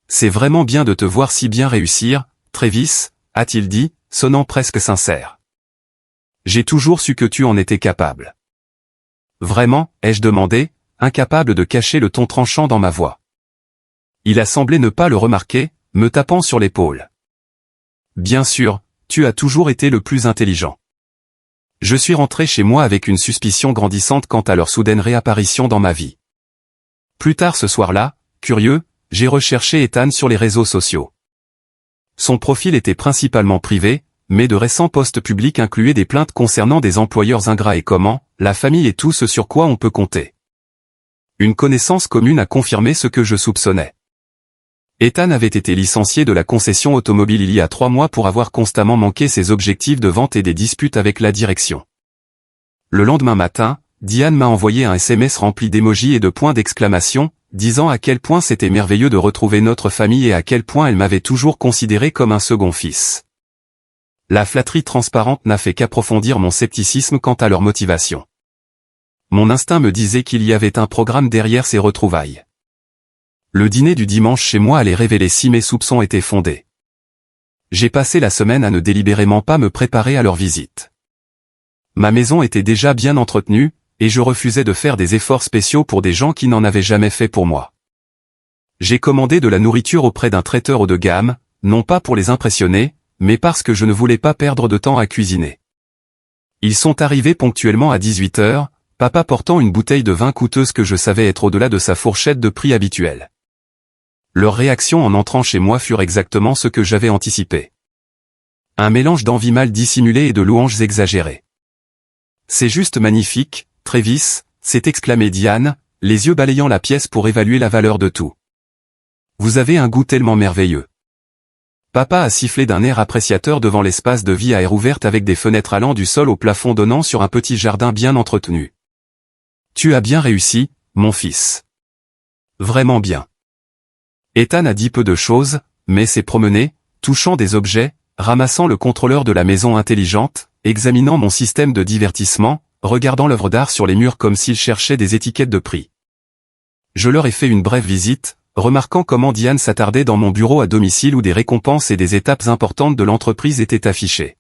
C'est vraiment bien de te voir si bien réussir, Travis, a-t-il dit, sonnant presque sincère. J'ai toujours su que tu en étais capable. Vraiment, ai-je demandé, incapable de cacher le ton tranchant dans ma voix. Il a semblé ne pas le remarquer, me tapant sur l'épaule. Bien sûr, tu as toujours été le plus intelligent. Je suis rentré chez moi avec une suspicion grandissante quant à leur soudaine réapparition dans ma vie. Plus tard ce soir-là, curieux, j'ai recherché Ethan sur les réseaux sociaux. Son profil était principalement privé, mais de récents posts publics incluaient des plaintes concernant des employeurs ingrats et comment, la famille et tout ce sur quoi on peut compter. Une connaissance commune a confirmé ce que je soupçonnais. Ethan avait été licencié de la concession automobile il y a 3 mois pour avoir constamment manqué ses objectifs de vente et des disputes avec la direction. Le lendemain matin, Diane m'a envoyé un SMS rempli d'émojis et de points d'exclamation, disant à quel point c'était merveilleux de retrouver notre famille et à quel point elle m'avait toujours considéré comme un second fils. La flatterie transparente n'a fait qu'approfondir mon scepticisme quant à leur motivation. Mon instinct me disait qu'il y avait un programme derrière ces retrouvailles. Le dîner du dimanche chez moi allait révéler si mes soupçons étaient fondés. J'ai passé la semaine à ne délibérément pas me préparer à leur visite. Ma maison était déjà bien entretenue, et je refusais de faire des efforts spéciaux pour des gens qui n'en avaient jamais fait pour moi. J'ai commandé de la nourriture auprès d'un traiteur haut de gamme, non pas pour les impressionner, mais parce que je ne voulais pas perdre de temps à cuisiner. Ils sont arrivés ponctuellement à 18 h, papa portant une bouteille de vin coûteuse que je savais être au-delà de sa fourchette de prix habituelle. Leurs réactions en entrant chez moi furent exactement ce que j'avais anticipé. Un mélange d'envie mal dissimulée et de louanges exagérées. C'est juste magnifique, Travis, s'est exclamé Diane, les yeux balayant la pièce pour évaluer la valeur de tout. Vous avez un goût tellement merveilleux. Papa a sifflé d'un air appréciateur devant l'espace de vie à air ouverte avec des fenêtres allant du sol au plafond donnant sur un petit jardin bien entretenu. Tu as bien réussi, mon fils. Vraiment bien. Ethan a dit peu de choses, mais s'est promené, touchant des objets, ramassant le contrôleur de la maison intelligente, examinant mon système de divertissement, regardant l'œuvre d'art sur les murs comme s'il cherchait des étiquettes de prix. Je leur ai fait une brève visite, remarquant comment Diane s'attardait dans mon bureau à domicile où des récompenses et des étapes importantes de l'entreprise étaient affichées.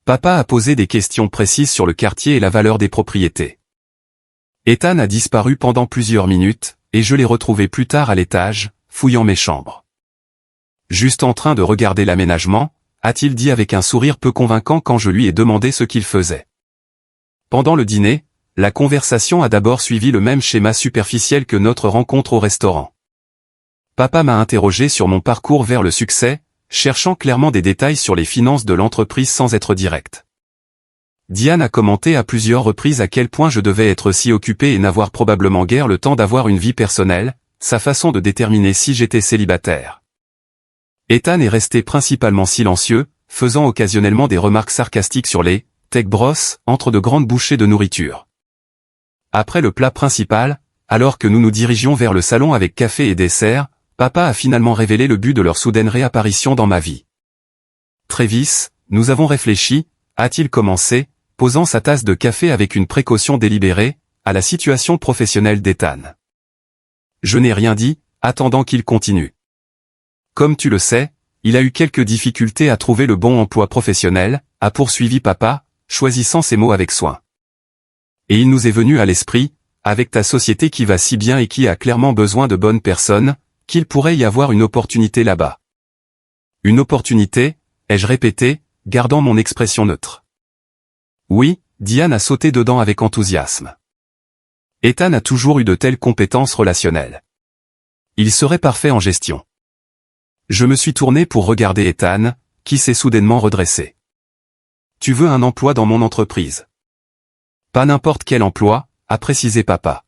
Papa a posé des questions précises sur le quartier et la valeur des propriétés. Ethan a disparu pendant plusieurs minutes, et je l'ai retrouvé plus tard à l'étage, fouillant mes chambres. Juste en train de regarder l'aménagement, a-t-il dit avec un sourire peu convaincant quand je lui ai demandé ce qu'il faisait. Pendant le dîner, la conversation a d'abord suivi le même schéma superficiel que notre rencontre au restaurant. Papa m'a interrogé sur mon parcours vers le succès, cherchant clairement des détails sur les finances de l'entreprise sans être direct. Diane a commenté à plusieurs reprises à quel point je devais être si occupé et n'avoir probablement guère le temps d'avoir une vie personnelle, sa façon de déterminer si j'étais célibataire. Ethan est resté principalement silencieux, faisant occasionnellement des remarques sarcastiques sur les tech bros entre de grandes bouchées de nourriture. Après le plat principal, alors que nous nous dirigions vers le salon avec café et dessert, papa a finalement révélé le but de leur soudaine réapparition dans ma vie. Travis, nous avons réfléchi, a-t-il commencé, posant sa tasse de café avec une précaution délibérée, à la situation professionnelle d'Ethan. Je n'ai rien dit, attendant qu'il continue. Comme tu le sais, il a eu quelques difficultés à trouver le bon emploi professionnel, a poursuivi papa, choisissant ses mots avec soin. Et il nous est venu à l'esprit, avec ta société qui va si bien et qui a clairement besoin de bonnes personnes, qu'il pourrait y avoir une opportunité là-bas. Une opportunité, ai-je répété, gardant mon expression neutre. Oui, Diane a sauté dedans avec enthousiasme. Ethan a toujours eu de telles compétences relationnelles. Il serait parfait en gestion. Je me suis tourné pour regarder Ethan, qui s'est soudainement redressé. Tu veux un emploi dans mon entreprise? Pas n'importe quel emploi, a précisé papa.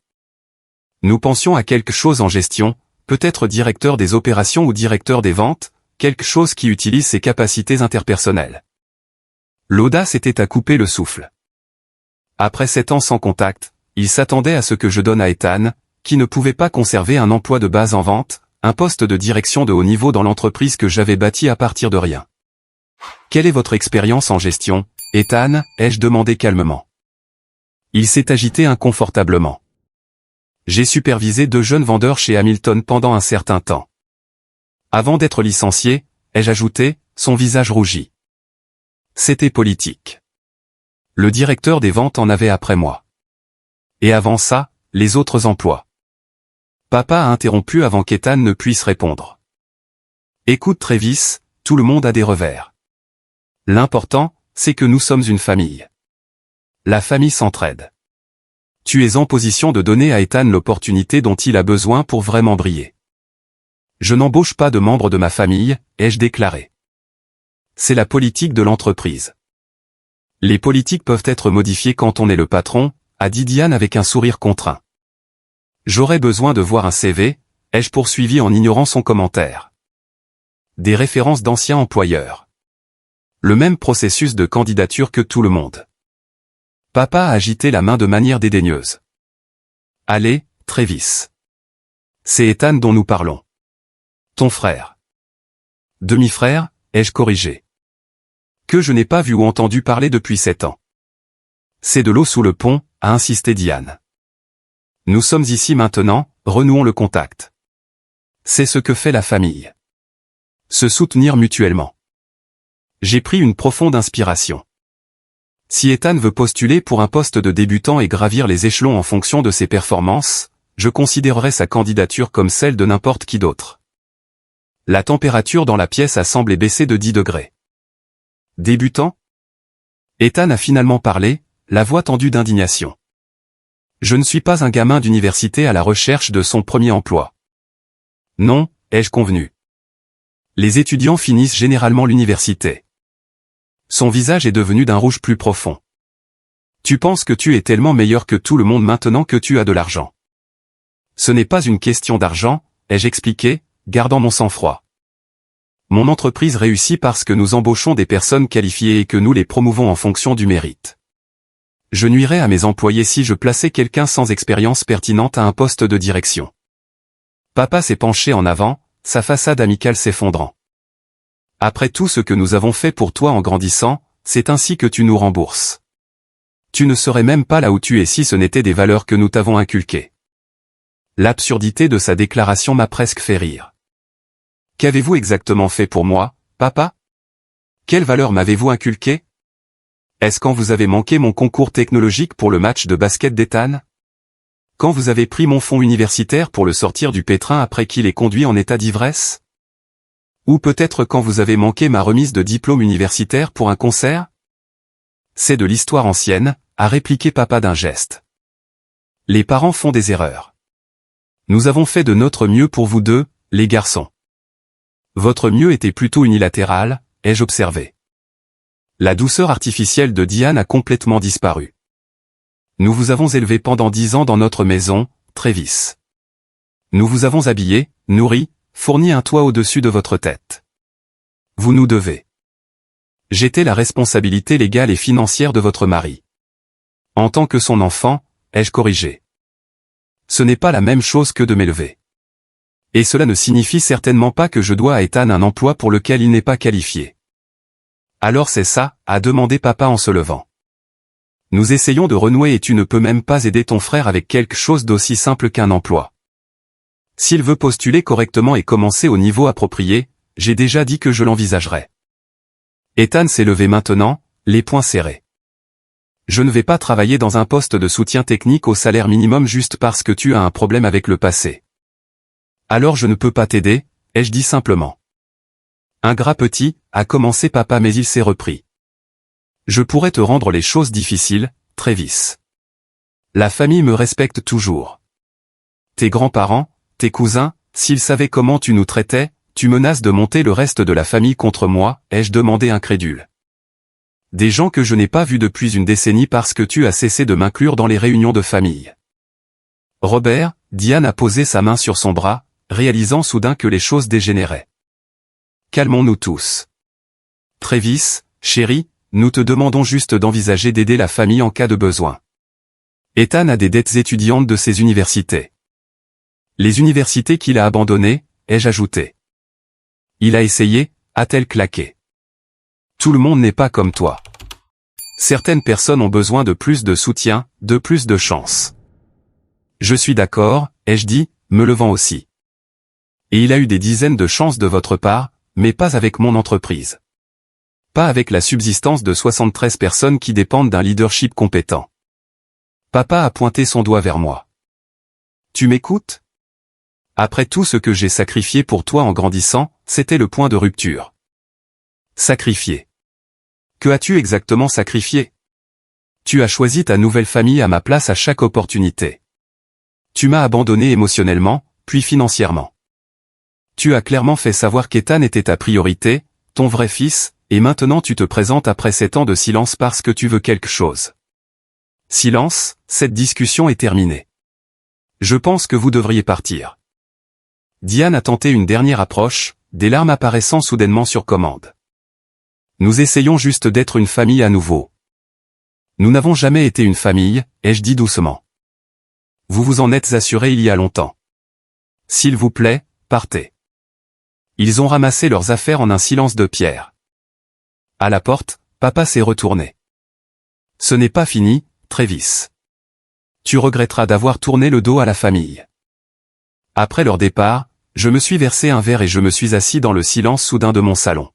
Nous pensions à quelque chose en gestion, peut-être directeur des opérations ou directeur des ventes, quelque chose qui utilise ses capacités interpersonnelles. L'audace était à couper le souffle. Après 7 ans sans contact, il s'attendait à ce que je donne à Ethan, qui ne pouvait pas conserver un emploi de base en vente, un poste de direction de haut niveau dans l'entreprise que j'avais bâtie à partir de rien. Quelle est votre expérience en gestion, Ethan, ai-je demandé calmement. Il s'est agité inconfortablement. J'ai supervisé 2 jeunes vendeurs chez Hamilton pendant un certain temps. Avant d'être licencié, ai-je ajouté, son visage rougit. C'était politique. Le directeur des ventes en avait après moi. Et avant ça, les autres emplois. Papa a interrompu avant qu'Ethan ne puisse répondre. Écoute Travis, tout le monde a des revers. L'important, c'est que nous sommes une famille. La famille s'entraide. Tu es en position de donner à Ethan l'opportunité dont il a besoin pour vraiment briller. Je n'embauche pas de membres de ma famille, ai-je déclaré. C'est la politique de l'entreprise. Les politiques peuvent être modifiées quand on est le patron, a dit Diane avec un sourire contraint. J'aurais besoin de voir un CV, ai-je poursuivi en ignorant son commentaire. Des références d'anciens employeurs. Le même processus de candidature que tout le monde. Papa a agité la main de manière dédaigneuse. Allez, Travis. C'est Ethan dont nous parlons. Ton frère. Demi-frère, ai-je corrigé. Que je n'ai pas vu ou entendu parler depuis 7 ans. C'est de l'eau sous le pont, a insisté Diane. Nous sommes ici maintenant, renouons le contact. C'est ce que fait la famille. Se soutenir mutuellement. J'ai pris une profonde inspiration. Si Ethan veut postuler pour un poste de débutant et gravir les échelons en fonction de ses performances, je considérerai sa candidature comme celle de n'importe qui d'autre. La température dans la pièce a semblé baisser de 10 degrés. Débutant? Ethan a finalement parlé, la voix tendue d'indignation. Je ne suis pas un gamin d'université à la recherche de son premier emploi. Non, ai-je convenu. Les étudiants finissent généralement l'université. Son visage est devenu d'un rouge plus profond. Tu penses que tu es tellement meilleur que tout le monde maintenant que tu as de l'argent. Ce n'est pas une question d'argent, ai-je expliqué, gardant mon sang-froid. Mon entreprise réussit parce que nous embauchons des personnes qualifiées et que nous les promouvons en fonction du mérite. Je nuirais à mes employés si je plaçais quelqu'un sans expérience pertinente à un poste de direction. Papa s'est penché en avant, sa façade amicale s'effondrant. Après tout ce que nous avons fait pour toi en grandissant, c'est ainsi que tu nous rembourses. Tu ne serais même pas là où tu es si ce n'était des valeurs que nous t'avons inculquées. L'absurdité de sa déclaration m'a presque fait rire. Qu'avez-vous exactement fait pour moi, papa? Quelles valeurs m'avez-vous inculquées? Est-ce quand vous avez manqué mon concours technologique pour le match de basket d'Ethan? Quand vous avez pris mon fonds universitaire pour le sortir du pétrin après qu'il ait conduit en état d'ivresse? Ou peut-être quand vous avez manqué ma remise de diplôme universitaire pour un concert? C'est de l'histoire ancienne, a répliqué papa d'un geste. Les parents font des erreurs. Nous avons fait de notre mieux pour vous deux, les garçons. Votre mieux était plutôt unilatéral, ai-je observé. La douceur artificielle de Diane a complètement disparu. Nous vous avons élevé pendant 10 ans dans notre maison, Travis. Nous vous avons habillé, nourri, fourni un toit au-dessus de votre tête. Vous nous devez. J'étais la responsabilité légale et financière de votre mari. En tant que son enfant, ai-je corrigé. Ce n'est pas la même chose que de m'élever. Et cela ne signifie certainement pas que je dois à Ethan un emploi pour lequel il n'est pas qualifié. Alors c'est ça, a demandé papa en se levant. Nous essayons de renouer et tu ne peux même pas aider ton frère avec quelque chose d'aussi simple qu'un emploi. S'il veut postuler correctement et commencer au niveau approprié, j'ai déjà dit que je l'envisagerais. Ethan s'est levé maintenant, les poings serrés. Je ne vais pas travailler dans un poste de soutien technique au salaire minimum juste parce que tu as un problème avec le passé. Alors je ne peux pas t'aider, ai-je dit simplement. Ingrat petit, a commencé papa mais il s'est repris. Je pourrais te rendre les choses difficiles, Travis. La famille me respecte toujours. Tes grands-parents, tes cousins, s'ils savaient comment tu nous traitais, tu menaces de monter le reste de la famille contre moi, ai-je demandé incrédule. Des gens que je n'ai pas vus depuis une décennie parce que tu as cessé de m'inclure dans les réunions de famille. Robert, Diane a posé sa main sur son bras, réalisant soudain que les choses dégénéraient. Calmons-nous tous. Travis, chéri, nous te demandons juste d'envisager d'aider la famille en cas de besoin. Ethan a des dettes étudiantes de ses universités. Les universités qu'il a abandonnées, ai-je ajouté. Il a essayé, a-t-elle claqué. Tout le monde n'est pas comme toi. Certaines personnes ont besoin de plus de soutien, de plus de chance. Je suis d'accord, ai-je dit, me levant aussi. Et il a eu des dizaines de chances de votre part, mais pas avec mon entreprise. Pas avec la subsistance de 73 personnes qui dépendent d'un leadership compétent. Papa a pointé son doigt vers moi. Tu m'écoutes? Après tout ce que j'ai sacrifié pour toi en grandissant, c'était le point de rupture. Sacrifié. Que as-tu exactement sacrifié? Tu as choisi ta nouvelle famille à ma place à chaque opportunité. Tu m'as abandonné émotionnellement, puis financièrement. Tu as clairement fait savoir qu'Ethan était ta priorité, ton vrai fils, et maintenant tu te présentes après 7 ans de silence parce que tu veux quelque chose. Silence, cette discussion est terminée. Je pense que vous devriez partir. Diane a tenté une dernière approche, des larmes apparaissant soudainement sur commande. Nous essayons juste d'être une famille à nouveau. Nous n'avons jamais été une famille, ai-je dit doucement. Vous vous en êtes assuré il y a longtemps. S'il vous plaît, partez. Ils ont ramassé leurs affaires en un silence de pierre. À la porte, papa s'est retourné. Ce n'est pas fini, Travis. Tu regretteras d'avoir tourné le dos à la famille. Après leur départ, je me suis versé un verre et je me suis assis dans le silence soudain de mon salon.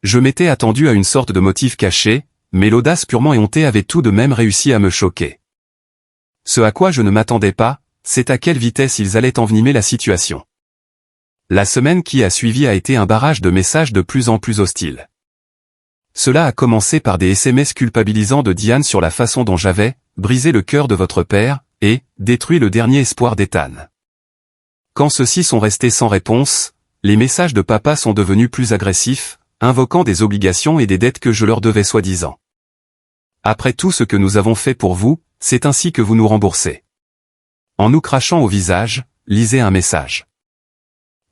Je m'étais attendu à une sorte de motif caché, mais l'audace purement éhontée avait tout de même réussi à me choquer. Ce à quoi je ne m'attendais pas, c'est à quelle vitesse ils allaient envenimer la situation. La semaine qui a suivi a été un barrage de messages de plus en plus hostiles. Cela a commencé par des SMS culpabilisants de Diane sur la façon dont j'avais brisé le cœur de votre père et détruit le dernier espoir d'Ethan. Quand ceux-ci sont restés sans réponse, les messages de papa sont devenus plus agressifs, invoquant des obligations et des dettes que je leur devais soi-disant. Après tout ce que nous avons fait pour vous, c'est ainsi que vous nous remboursez. En nous crachant au visage, lisez un message.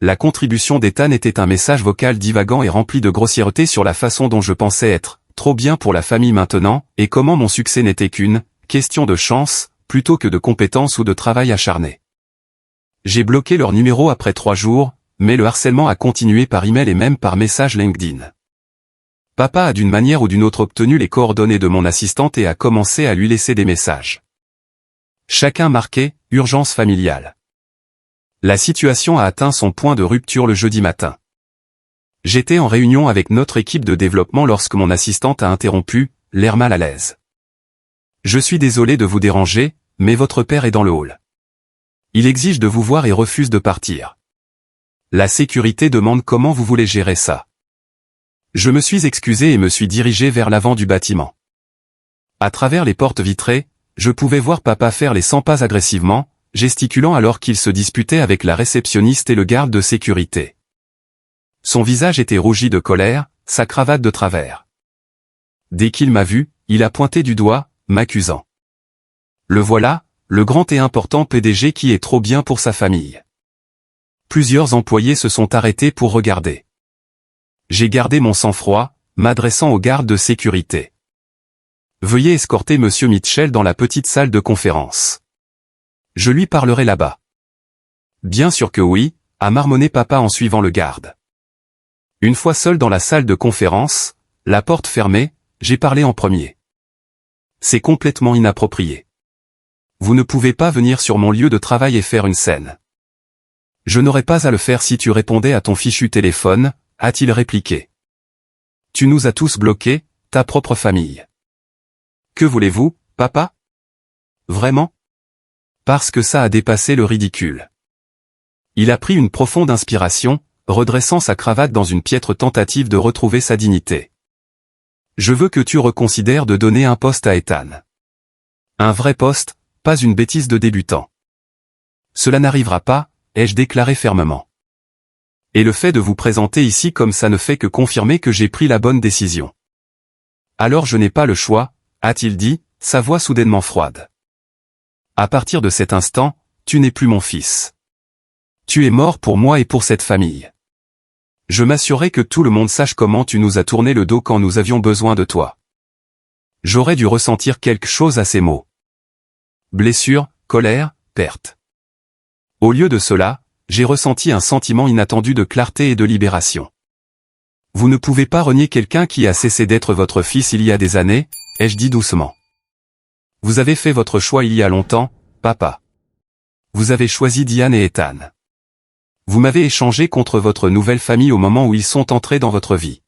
La contribution d'Ethan était un message vocal divagant et rempli de grossièreté sur la façon dont je pensais être trop bien pour la famille maintenant, et comment mon succès n'était qu'une question de chance, plutôt que de compétence ou de travail acharné. J'ai bloqué leur numéro après 3 jours, mais le harcèlement a continué par email et même par message LinkedIn. Papa a d'une manière ou d'une autre obtenu les coordonnées de mon assistante et a commencé à lui laisser des messages. Chacun marqué « Urgence familiale ». La situation a atteint son point de rupture le jeudi matin. J'étais en réunion avec notre équipe de développement lorsque mon assistante a interrompu, l'air mal à l'aise. Je suis désolé de vous déranger, mais votre père est dans le hall. Il exige de vous voir et refuse de partir. La sécurité demande comment vous voulez gérer ça. Je me suis excusé et me suis dirigé vers l'avant du bâtiment. À travers les portes vitrées, je pouvais voir papa faire les 100 pas agressivement, gesticulant alors qu'il se disputait avec la réceptionniste et le garde de sécurité. Son visage était rougi de colère, sa cravate de travers. Dès qu'il m'a vu, il a pointé du doigt, m'accusant. Le voilà, le grand et important PDG qui est trop bien pour sa famille. Plusieurs employés se sont arrêtés pour regarder. J'ai gardé mon sang-froid, m'adressant au garde de sécurité. Veuillez escorter Monsieur Mitchell dans la petite salle de conférence. Je lui parlerai là-bas. Bien sûr que oui, a marmonné papa en suivant le garde. Une fois seul dans la salle de conférence, la porte fermée, j'ai parlé en premier. C'est complètement inapproprié. Vous ne pouvez pas venir sur mon lieu de travail et faire une scène. Je n'aurais pas à le faire si tu répondais à ton fichu téléphone, a-t-il répliqué. Tu nous as tous bloqués, ta propre famille. Que voulez-vous, papa? Vraiment? Parce que ça a dépassé le ridicule. Il a pris une profonde inspiration, redressant sa cravate dans une piètre tentative de retrouver sa dignité. Je veux que tu reconsidères de donner un poste à Ethan. Un vrai poste, pas une bêtise de débutant. Cela n'arrivera pas, ai-je déclaré fermement. Et le fait de vous présenter ici comme ça ne fait que confirmer que j'ai pris la bonne décision. Alors je n'ai pas le choix, a-t-il dit, sa voix soudainement froide. À partir de cet instant, tu n'es plus mon fils. Tu es mort pour moi et pour cette famille. Je m'assurais que tout le monde sache comment tu nous as tourné le dos quand nous avions besoin de toi. J'aurais dû ressentir quelque chose à ces mots. blessure, colère, perte. Au lieu de cela, j'ai ressenti un sentiment inattendu de clarté et de libération. Vous ne pouvez pas renier quelqu'un qui a cessé d'être votre fils il y a des années, ai-je dit doucement. Vous avez fait votre choix il y a longtemps, papa. Vous avez choisi Diane et Ethan. Vous m'avez échangé contre votre nouvelle famille au moment où ils sont entrés dans votre vie.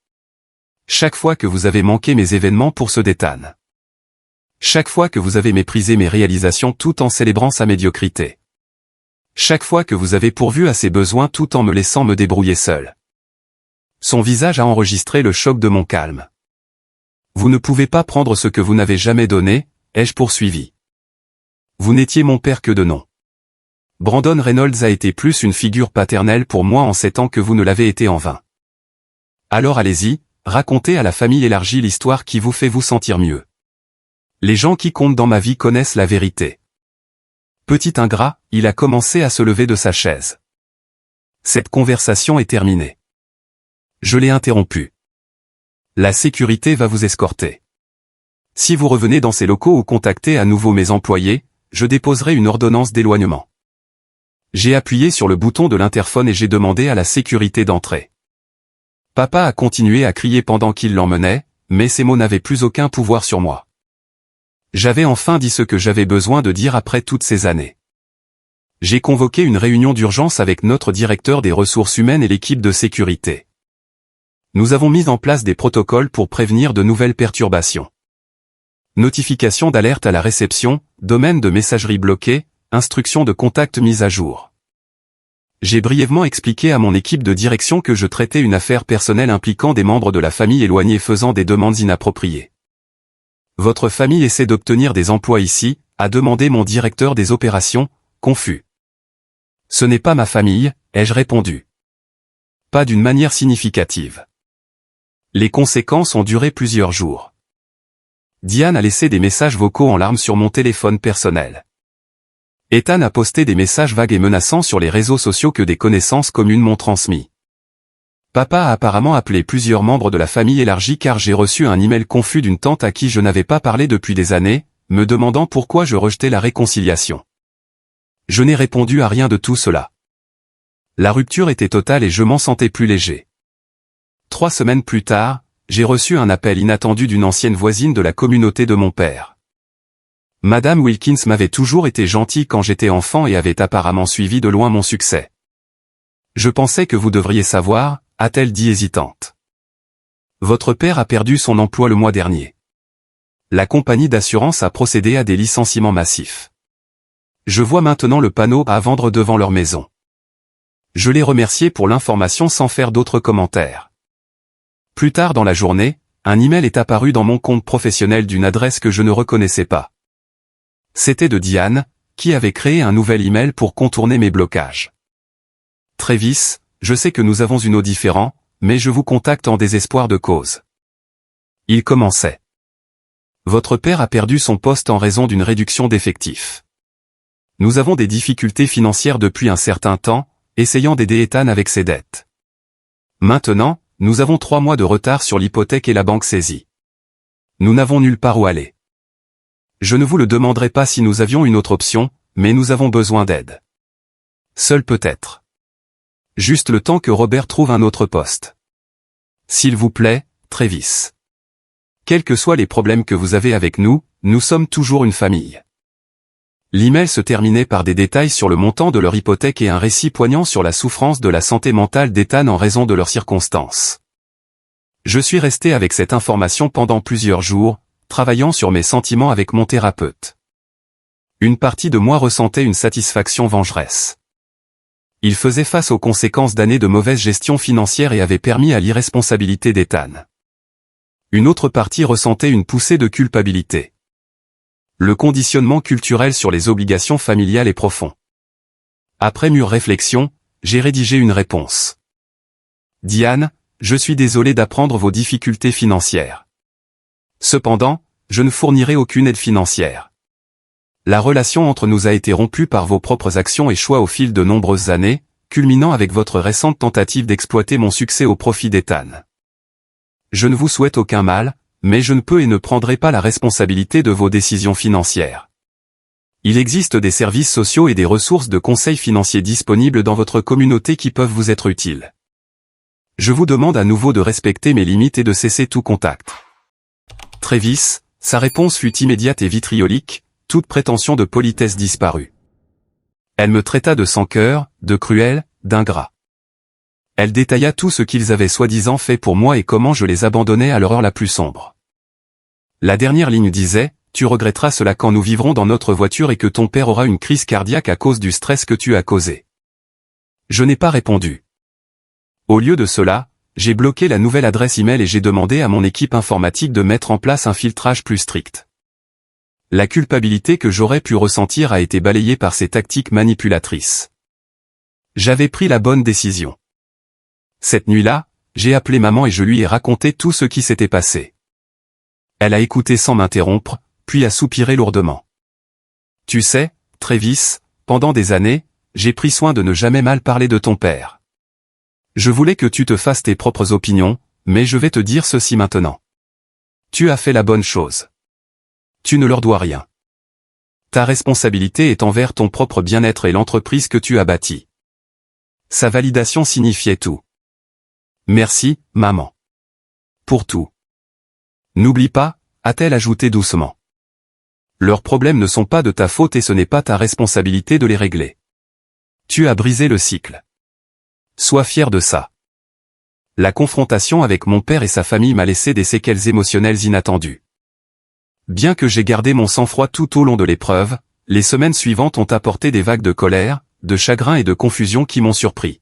Chaque fois que vous avez manqué mes événements pour ceux d'Ethan. Chaque fois que vous avez méprisé mes réalisations tout en célébrant sa médiocrité. Chaque fois que vous avez pourvu à ses besoins tout en me laissant me débrouiller seul. Son visage a enregistré le choc de mon calme. Vous ne pouvez pas prendre ce que vous n'avez jamais donné, ai-je poursuivi. Vous n'étiez mon père que de nom. Brandon Reynolds a été plus une figure paternelle pour moi en 7 ans que vous ne l'avez été en 20. Alors allez-y, racontez à la famille élargie l'histoire qui vous fait vous sentir mieux. Les gens qui comptent dans ma vie connaissent la vérité. Petit ingrat, il a commencé à se lever de sa chaise. Cette conversation est terminée. Je l'ai interrompu. La sécurité va vous escorter. Si vous revenez dans ces locaux ou contactez à nouveau mes employés, je déposerai une ordonnance d'éloignement. J'ai appuyé sur le bouton de l'interphone et j'ai demandé à la sécurité d'entrer. Papa a continué à crier pendant qu'il l'emmenait, mais ces mots n'avaient plus aucun pouvoir sur moi. J'avais enfin dit ce que j'avais besoin de dire après toutes ces années. J'ai convoqué une réunion d'urgence avec notre directeur des ressources humaines et l'équipe de sécurité. Nous avons mis en place des protocoles pour prévenir de nouvelles perturbations. Notification d'alerte à la réception, domaine de messagerie bloqué, instruction de contact mise à jour. J'ai brièvement expliqué à mon équipe de direction que je traitais une affaire personnelle impliquant des membres de la famille éloignés faisant des demandes inappropriées. Votre famille essaie d'obtenir des emplois ici, a demandé mon directeur des opérations, confus. Ce n'est pas ma famille, ai-je répondu. Pas d'une manière significative. Les conséquences ont duré plusieurs jours. Diane a laissé des messages vocaux en larmes sur mon téléphone personnel. Ethan a posté des messages vagues et menaçants sur les réseaux sociaux que des connaissances communes m'ont transmis. Papa a apparemment appelé plusieurs membres de la famille élargie car j'ai reçu un email confus d'une tante à qui je n'avais pas parlé depuis des années, me demandant pourquoi je rejetais la réconciliation. Je n'ai répondu à rien de tout cela. La rupture était totale et je m'en sentais plus léger. 3 semaines plus tard, j'ai reçu un appel inattendu d'une ancienne voisine de la communauté de mon père. Madame Wilkins m'avait toujours été gentille quand j'étais enfant et avait apparemment suivi de loin mon succès. Je pensais que vous devriez savoir, a-t-elle dit hésitante. Votre père a perdu son emploi le mois dernier. La compagnie d'assurance a procédé à des licenciements massifs. Je vois maintenant le panneau à vendre devant leur maison. Je l'ai remercié pour l'information sans faire d'autres commentaires. Plus tard dans la journée, un email est apparu dans mon compte professionnel d'une adresse que je ne reconnaissais pas. C'était de Diane, qui avait créé un nouvel email pour contourner mes blocages. Travis, je sais que nous avons une eau différente, mais je vous contacte en désespoir de cause. Il commençait. Votre père a perdu son poste en raison d'une réduction d'effectifs. Nous avons des difficultés financières depuis un certain temps, essayant d'aider Ethan avec ses dettes. Maintenant, nous avons 3 mois de retard sur l'hypothèque et la banque saisie. Nous n'avons nulle part où aller. Je ne vous le demanderai pas si nous avions une autre option, mais nous avons besoin d'aide. Seul peut-être. Juste le temps que Robert trouve un autre poste. S'il vous plaît, Travis. Quels que soient les problèmes que vous avez avec nous, nous sommes toujours une famille. L'email se terminait par des détails sur le montant de leur hypothèque et un récit poignant sur la souffrance de la santé mentale d'Ethan en raison de leurs circonstances. Je suis resté avec cette information pendant plusieurs jours, travaillant sur mes sentiments avec mon thérapeute. Une partie de moi ressentait une satisfaction vengeresse. Il faisait face aux conséquences d'années de mauvaise gestion financière et avait permis à l'irresponsabilité d'Ethan. Une autre partie ressentait une poussée de culpabilité. Le conditionnement culturel sur les obligations familiales est profond. Après mûre réflexion, j'ai rédigé une réponse. Diane, je suis désolé d'apprendre vos difficultés financières. Cependant, je ne fournirai aucune aide financière. La relation entre nous a été rompue par vos propres actions et choix au fil de nombreuses années, culminant avec votre récente tentative d'exploiter mon succès au profit d'Ethan. Je ne vous souhaite aucun mal, mais je ne peux et ne prendrai pas la responsabilité de vos décisions financières. Il existe des services sociaux et des ressources de conseils financiers disponibles dans votre communauté qui peuvent vous être utiles. Je vous demande à nouveau de respecter mes limites et de cesser tout contact. Travis, sa réponse fut immédiate et vitriolique, toute prétention de politesse disparut. Elle me traita de sans-cœur, de cruel, d'ingrat. Elle détailla tout ce qu'ils avaient soi-disant fait pour moi et comment je les abandonnais à leur heure la plus sombre. La dernière ligne disait, « Tu regretteras cela quand nous vivrons dans notre voiture et que ton père aura une crise cardiaque à cause du stress que tu as causé. » Je n'ai pas répondu. Au lieu de cela, j'ai bloqué la nouvelle adresse email et j'ai demandé à mon équipe informatique de mettre en place un filtrage plus strict. La culpabilité que j'aurais pu ressentir a été balayée par ces tactiques manipulatrices. J'avais pris la bonne décision. Cette nuit-là, j'ai appelé maman et je lui ai raconté tout ce qui s'était passé. Elle a écouté sans m'interrompre, puis a soupiré lourdement. « Tu sais, Travis, pendant des années, j'ai pris soin de ne jamais mal parler de ton père. Je voulais que tu te fasses tes propres opinions, mais je vais te dire ceci maintenant. Tu as fait la bonne chose. Tu ne leur dois rien. Ta responsabilité est envers ton propre bien-être et l'entreprise que tu as bâtie. » Sa validation signifiait tout. « Merci, maman. Pour tout. N'oublie pas, a-t-elle ajouté doucement. Leurs problèmes ne sont pas de ta faute et ce n'est pas ta responsabilité de les régler. Tu as brisé le cycle. Sois fier de ça. La confrontation avec mon père et sa famille m'a laissé des séquelles émotionnelles inattendues. Bien que j'ai gardé mon sang-froid tout au long de l'épreuve, les semaines suivantes ont apporté des vagues de colère, de chagrin et de confusion qui m'ont surpris.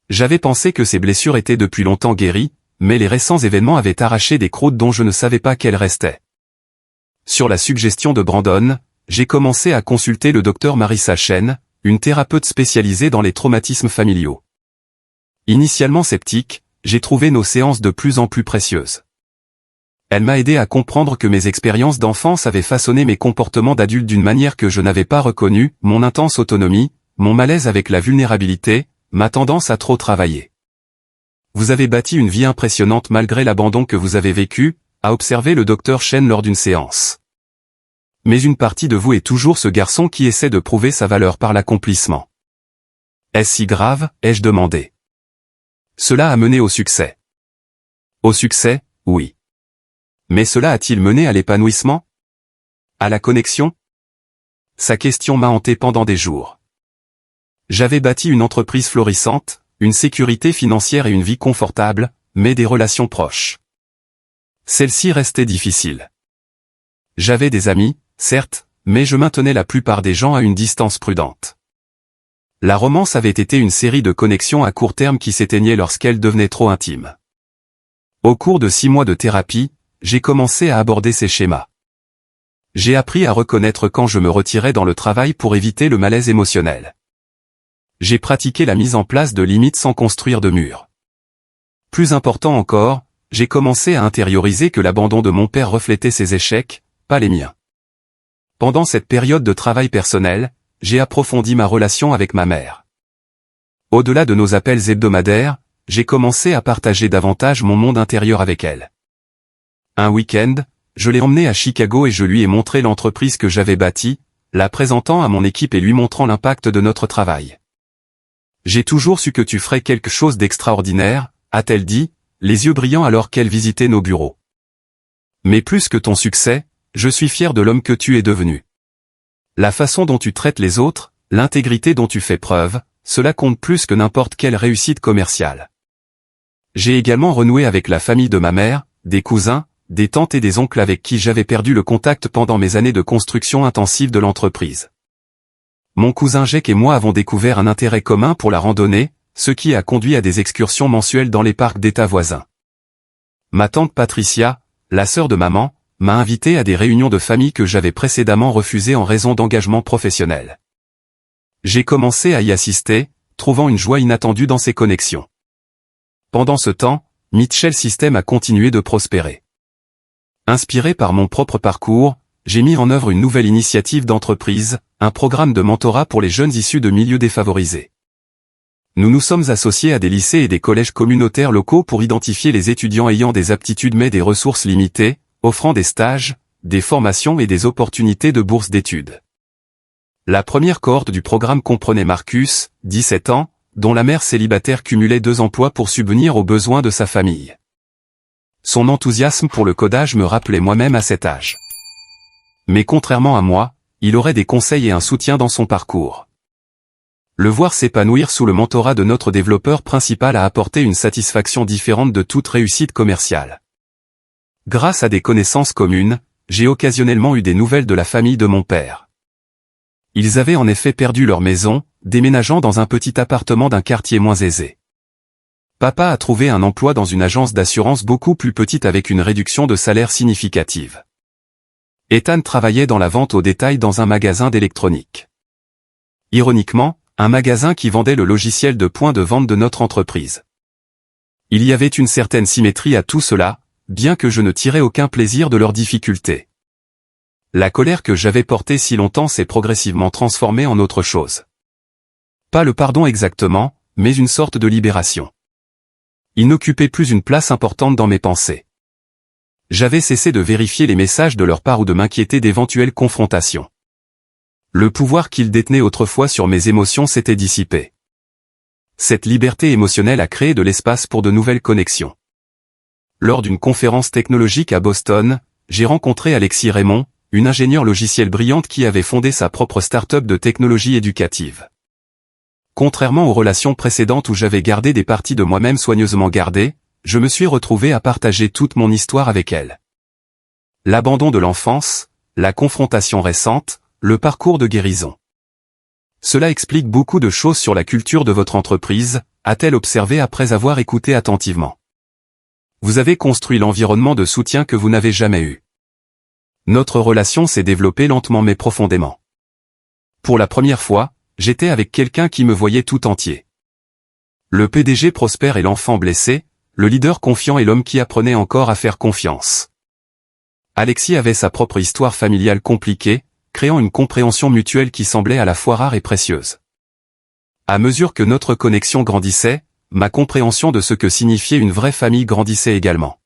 J'avais pensé que ces blessures étaient depuis longtemps guéries, mais les récents événements avaient arraché des croûtes dont je ne savais pas qu'elles restaient. Sur la suggestion de Brandon, j'ai commencé à consulter le docteur Marissa Chen, une thérapeute spécialisée dans les traumatismes familiaux. Initialement sceptique, j'ai trouvé nos séances de plus en plus précieuses. Elle m'a aidé à comprendre que mes expériences d'enfance avaient façonné mes comportements d'adulte d'une manière que je n'avais pas reconnue, mon intense autonomie, mon malaise avec la vulnérabilité, ma tendance à trop travailler. Vous avez bâti une vie impressionnante malgré l'abandon que vous avez vécu, a observé le docteur Chen lors d'une séance. Mais une partie de vous est toujours ce garçon qui essaie de prouver sa valeur par l'accomplissement. Est-ce si grave, ai-je demandé. Cela a mené au succès. Au succès, oui. Mais cela a-t-il mené à l'épanouissement? À la connexion? Sa question m'a hanté pendant des jours. J'avais bâti une entreprise florissante, une sécurité financière et une vie confortable, mais des relations proches. Celles-ci restaient difficiles. J'avais des amis, certes, mais je maintenais la plupart des gens à une distance prudente. La romance avait été une série de connexions à court terme qui s'éteignaient lorsqu'elles devenaient trop intimes. Au cours de 6 mois de thérapie, j'ai commencé à aborder ces schémas. J'ai appris à reconnaître quand je me retirais dans le travail pour éviter le malaise émotionnel. J'ai pratiqué la mise en place de limites sans construire de murs. Plus important encore, j'ai commencé à intérioriser que l'abandon de mon père reflétait ses échecs, pas les miens. Pendant cette période de travail personnel, j'ai approfondi ma relation avec ma mère. Au-delà de nos appels hebdomadaires, j'ai commencé à partager davantage mon monde intérieur avec elle. Un week-end, je l'ai emmenée à Chicago et je lui ai montré l'entreprise que j'avais bâtie, la présentant à mon équipe et lui montrant l'impact de notre travail. J'ai toujours su que tu ferais quelque chose d'extraordinaire, a-t-elle dit, les yeux brillants alors qu'elle visitait nos bureaux. Mais plus que ton succès, je suis fier de l'homme que tu es devenu. La façon dont tu traites les autres, l'intégrité dont tu fais preuve, cela compte plus que n'importe quelle réussite commerciale. J'ai également renoué avec la famille de ma mère, des cousins, des tantes et des oncles avec qui j'avais perdu le contact pendant mes années de construction intensive de l'entreprise. Mon cousin Jake et moi avons découvert un intérêt commun pour la randonnée, ce qui a conduit à des excursions mensuelles dans les parcs d'État voisins. Ma tante Patricia, la sœur de maman, m'a invité à des réunions de famille que j'avais précédemment refusées en raison d'engagement professionnel. J'ai commencé à y assister, trouvant une joie inattendue dans ces connexions. Pendant ce temps, Mitchell System a continué de prospérer. Inspiré par mon propre parcours, j'ai mis en œuvre une nouvelle initiative d'entreprise, un programme de mentorat pour les jeunes issus de milieux défavorisés. Nous nous sommes associés à des lycées et des collèges communautaires locaux pour identifier les étudiants ayant des aptitudes mais des ressources limitées, offrant des stages, des formations et des opportunités de bourse d'études. La première cohorte du programme comprenait Marcus, 17 ans, dont la mère célibataire cumulait 2 emplois pour subvenir aux besoins de sa famille. Son enthousiasme pour le codage me rappelait moi-même à cet âge. Mais contrairement à moi, il aurait des conseils et un soutien dans son parcours. Le voir s'épanouir sous le mentorat de notre développeur principal a apporté une satisfaction différente de toute réussite commerciale. Grâce à des connaissances communes, j'ai occasionnellement eu des nouvelles de la famille de mon père. Ils avaient en effet perdu leur maison, déménageant dans un petit appartement d'un quartier moins aisé. Papa a trouvé un emploi dans une agence d'assurance beaucoup plus petite avec une réduction de salaire significative. Ethan travaillait dans la vente au détail dans un magasin d'électronique. Ironiquement, un magasin qui vendait le logiciel de point de vente de notre entreprise. Il y avait une certaine symétrie à tout cela, bien que je ne tirais aucun plaisir de leurs difficultés. La colère que j'avais portée si longtemps s'est progressivement transformée en autre chose. Pas le pardon exactement, mais une sorte de libération. Il n'occupait plus une place importante dans mes pensées. J'avais cessé de vérifier les messages de leur part ou de m'inquiéter d'éventuelles confrontations. Le pouvoir qu'ils détenaient autrefois sur mes émotions s'était dissipé. Cette liberté émotionnelle a créé de l'espace pour de nouvelles connexions. Lors d'une conférence technologique à Boston, j'ai rencontré Alexis Raymond, une ingénieure logicielle brillante qui avait fondé sa propre start-up de technologie éducative. Contrairement aux relations précédentes où j'avais gardé des parties de moi-même soigneusement gardées, je me suis retrouvé à partager toute mon histoire avec elle. L'abandon de l'enfance, la confrontation récente, le parcours de guérison. Cela explique beaucoup de choses sur la culture de votre entreprise, a-t-elle observé après avoir écouté attentivement. Vous avez construit l'environnement de soutien que vous n'avez jamais eu. Notre relation s'est développée lentement mais profondément. Pour la première fois, j'étais avec quelqu'un qui me voyait tout entier. Le PDG prospère et l'enfant blessé, le leader confiant et l'homme qui apprenait encore à faire confiance. Alexis avait sa propre histoire familiale compliquée, créant une compréhension mutuelle qui semblait à la fois rare et précieuse. À mesure que notre connexion grandissait, ma compréhension de ce que signifiait une vraie famille grandissait également.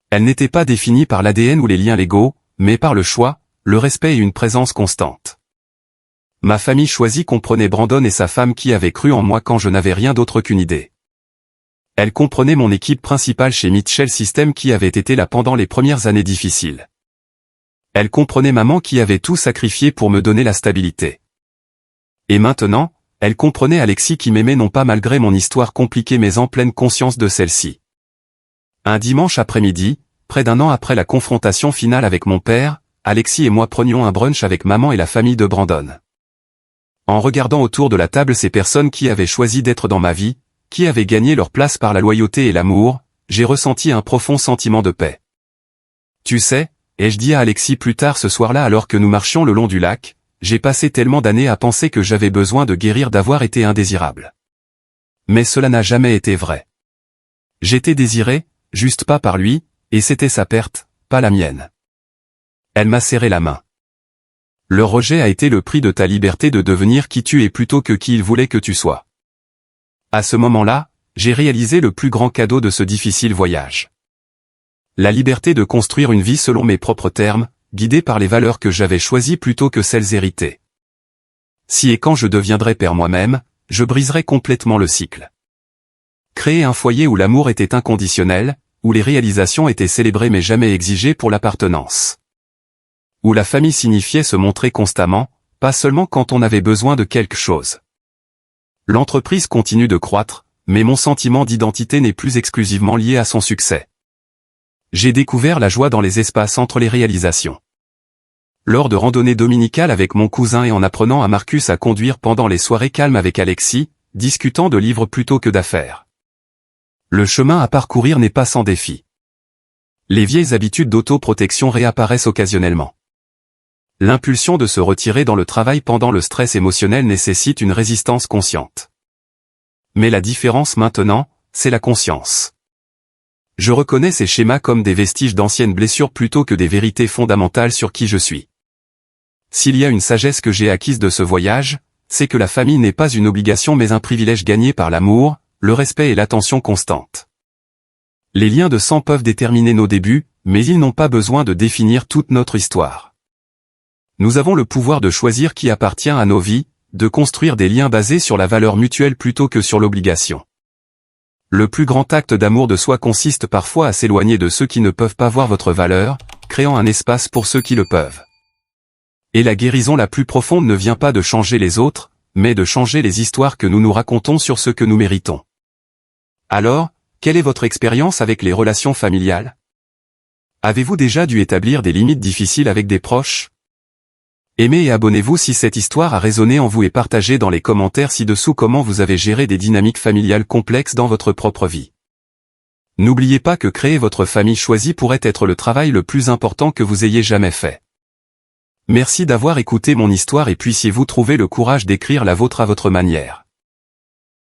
Elle n'était pas définie par l'ADN ou les liens légaux, mais par le choix, le respect et une présence constante. Ma famille choisie comprenait Brandon et sa femme qui avaient cru en moi quand je n'avais rien d'autre qu'une idée. Elle comprenait mon équipe principale chez Mitchell System qui avait été là pendant les premières années difficiles. Elle comprenait maman qui avait tout sacrifié pour me donner la stabilité. Et maintenant, elle comprenait Alexis qui m'aimait non pas malgré mon histoire compliquée mais en pleine conscience de celle-ci. Un dimanche après-midi, près d'1 an après la confrontation finale avec mon père, Alexis et moi prenions un brunch avec maman et la famille de Brandon. En regardant autour de la table ces personnes qui avaient choisi d'être dans ma vie, qui avaient gagné leur place par la loyauté et l'amour, j'ai ressenti un profond sentiment de paix. Tu sais, ai-je dit à Alexis plus tard ce soir-là alors que nous marchions le long du lac, j'ai passé tellement d'années à penser que j'avais besoin de guérir d'avoir été indésirable. Mais cela n'a jamais été vrai. J'étais désiré, juste pas par lui, et c'était sa perte, pas la mienne. Elle m'a serré la main. Le rejet a été le prix de ta liberté de devenir qui tu es plutôt que qui il voulait que tu sois. À ce moment-là, j'ai réalisé le plus grand cadeau de ce difficile voyage. La liberté de construire une vie selon mes propres termes, guidée par les valeurs que j'avais choisies plutôt que celles héritées. Si et quand je deviendrai père moi-même, je briserai complètement le cycle. Créer un foyer où l'amour était inconditionnel, où les réalisations étaient célébrées mais jamais exigées pour l'appartenance. Où la famille signifiait se montrer constamment, pas seulement quand on avait besoin de quelque chose. L'entreprise continue de croître, mais mon sentiment d'identité n'est plus exclusivement lié à son succès. J'ai découvert la joie dans les espaces entre les réalisations. Lors de randonnées dominicales avec mon cousin et en apprenant à Marcus à conduire pendant les soirées calmes avec Alexis, discutant de livres plutôt que d'affaires. Le chemin à parcourir n'est pas sans défi. Les vieilles habitudes d'autoprotection réapparaissent occasionnellement. L'impulsion de se retirer dans le travail pendant le stress émotionnel nécessite une résistance consciente. Mais la différence maintenant, c'est la conscience. Je reconnais ces schémas comme des vestiges d'anciennes blessures plutôt que des vérités fondamentales sur qui je suis. S'il y a une sagesse que j'ai acquise de ce voyage, c'est que la famille n'est pas une obligation mais un privilège gagné par l'amour, le respect et l'attention constante. Les liens de sang peuvent déterminer nos débuts, mais ils n'ont pas besoin de définir toute notre histoire. Nous avons le pouvoir de choisir qui appartient à nos vies, de construire des liens basés sur la valeur mutuelle plutôt que sur l'obligation. Le plus grand acte d'amour de soi consiste parfois à s'éloigner de ceux qui ne peuvent pas voir votre valeur, créant un espace pour ceux qui le peuvent. Et la guérison la plus profonde ne vient pas de changer les autres, mais de changer les histoires que nous nous racontons sur ce que nous méritons. Alors, quelle est votre expérience avec les relations familiales? Avez-vous déjà dû établir des limites difficiles avec des proches? Aimez et abonnez-vous si cette histoire a résonné en vous et partagez dans les commentaires ci-dessous comment vous avez géré des dynamiques familiales complexes dans votre propre vie. N'oubliez pas que créer votre famille choisie pourrait être le travail le plus important que vous ayez jamais fait. Merci d'avoir écouté mon histoire et puissiez-vous trouver le courage d'écrire la vôtre à votre manière.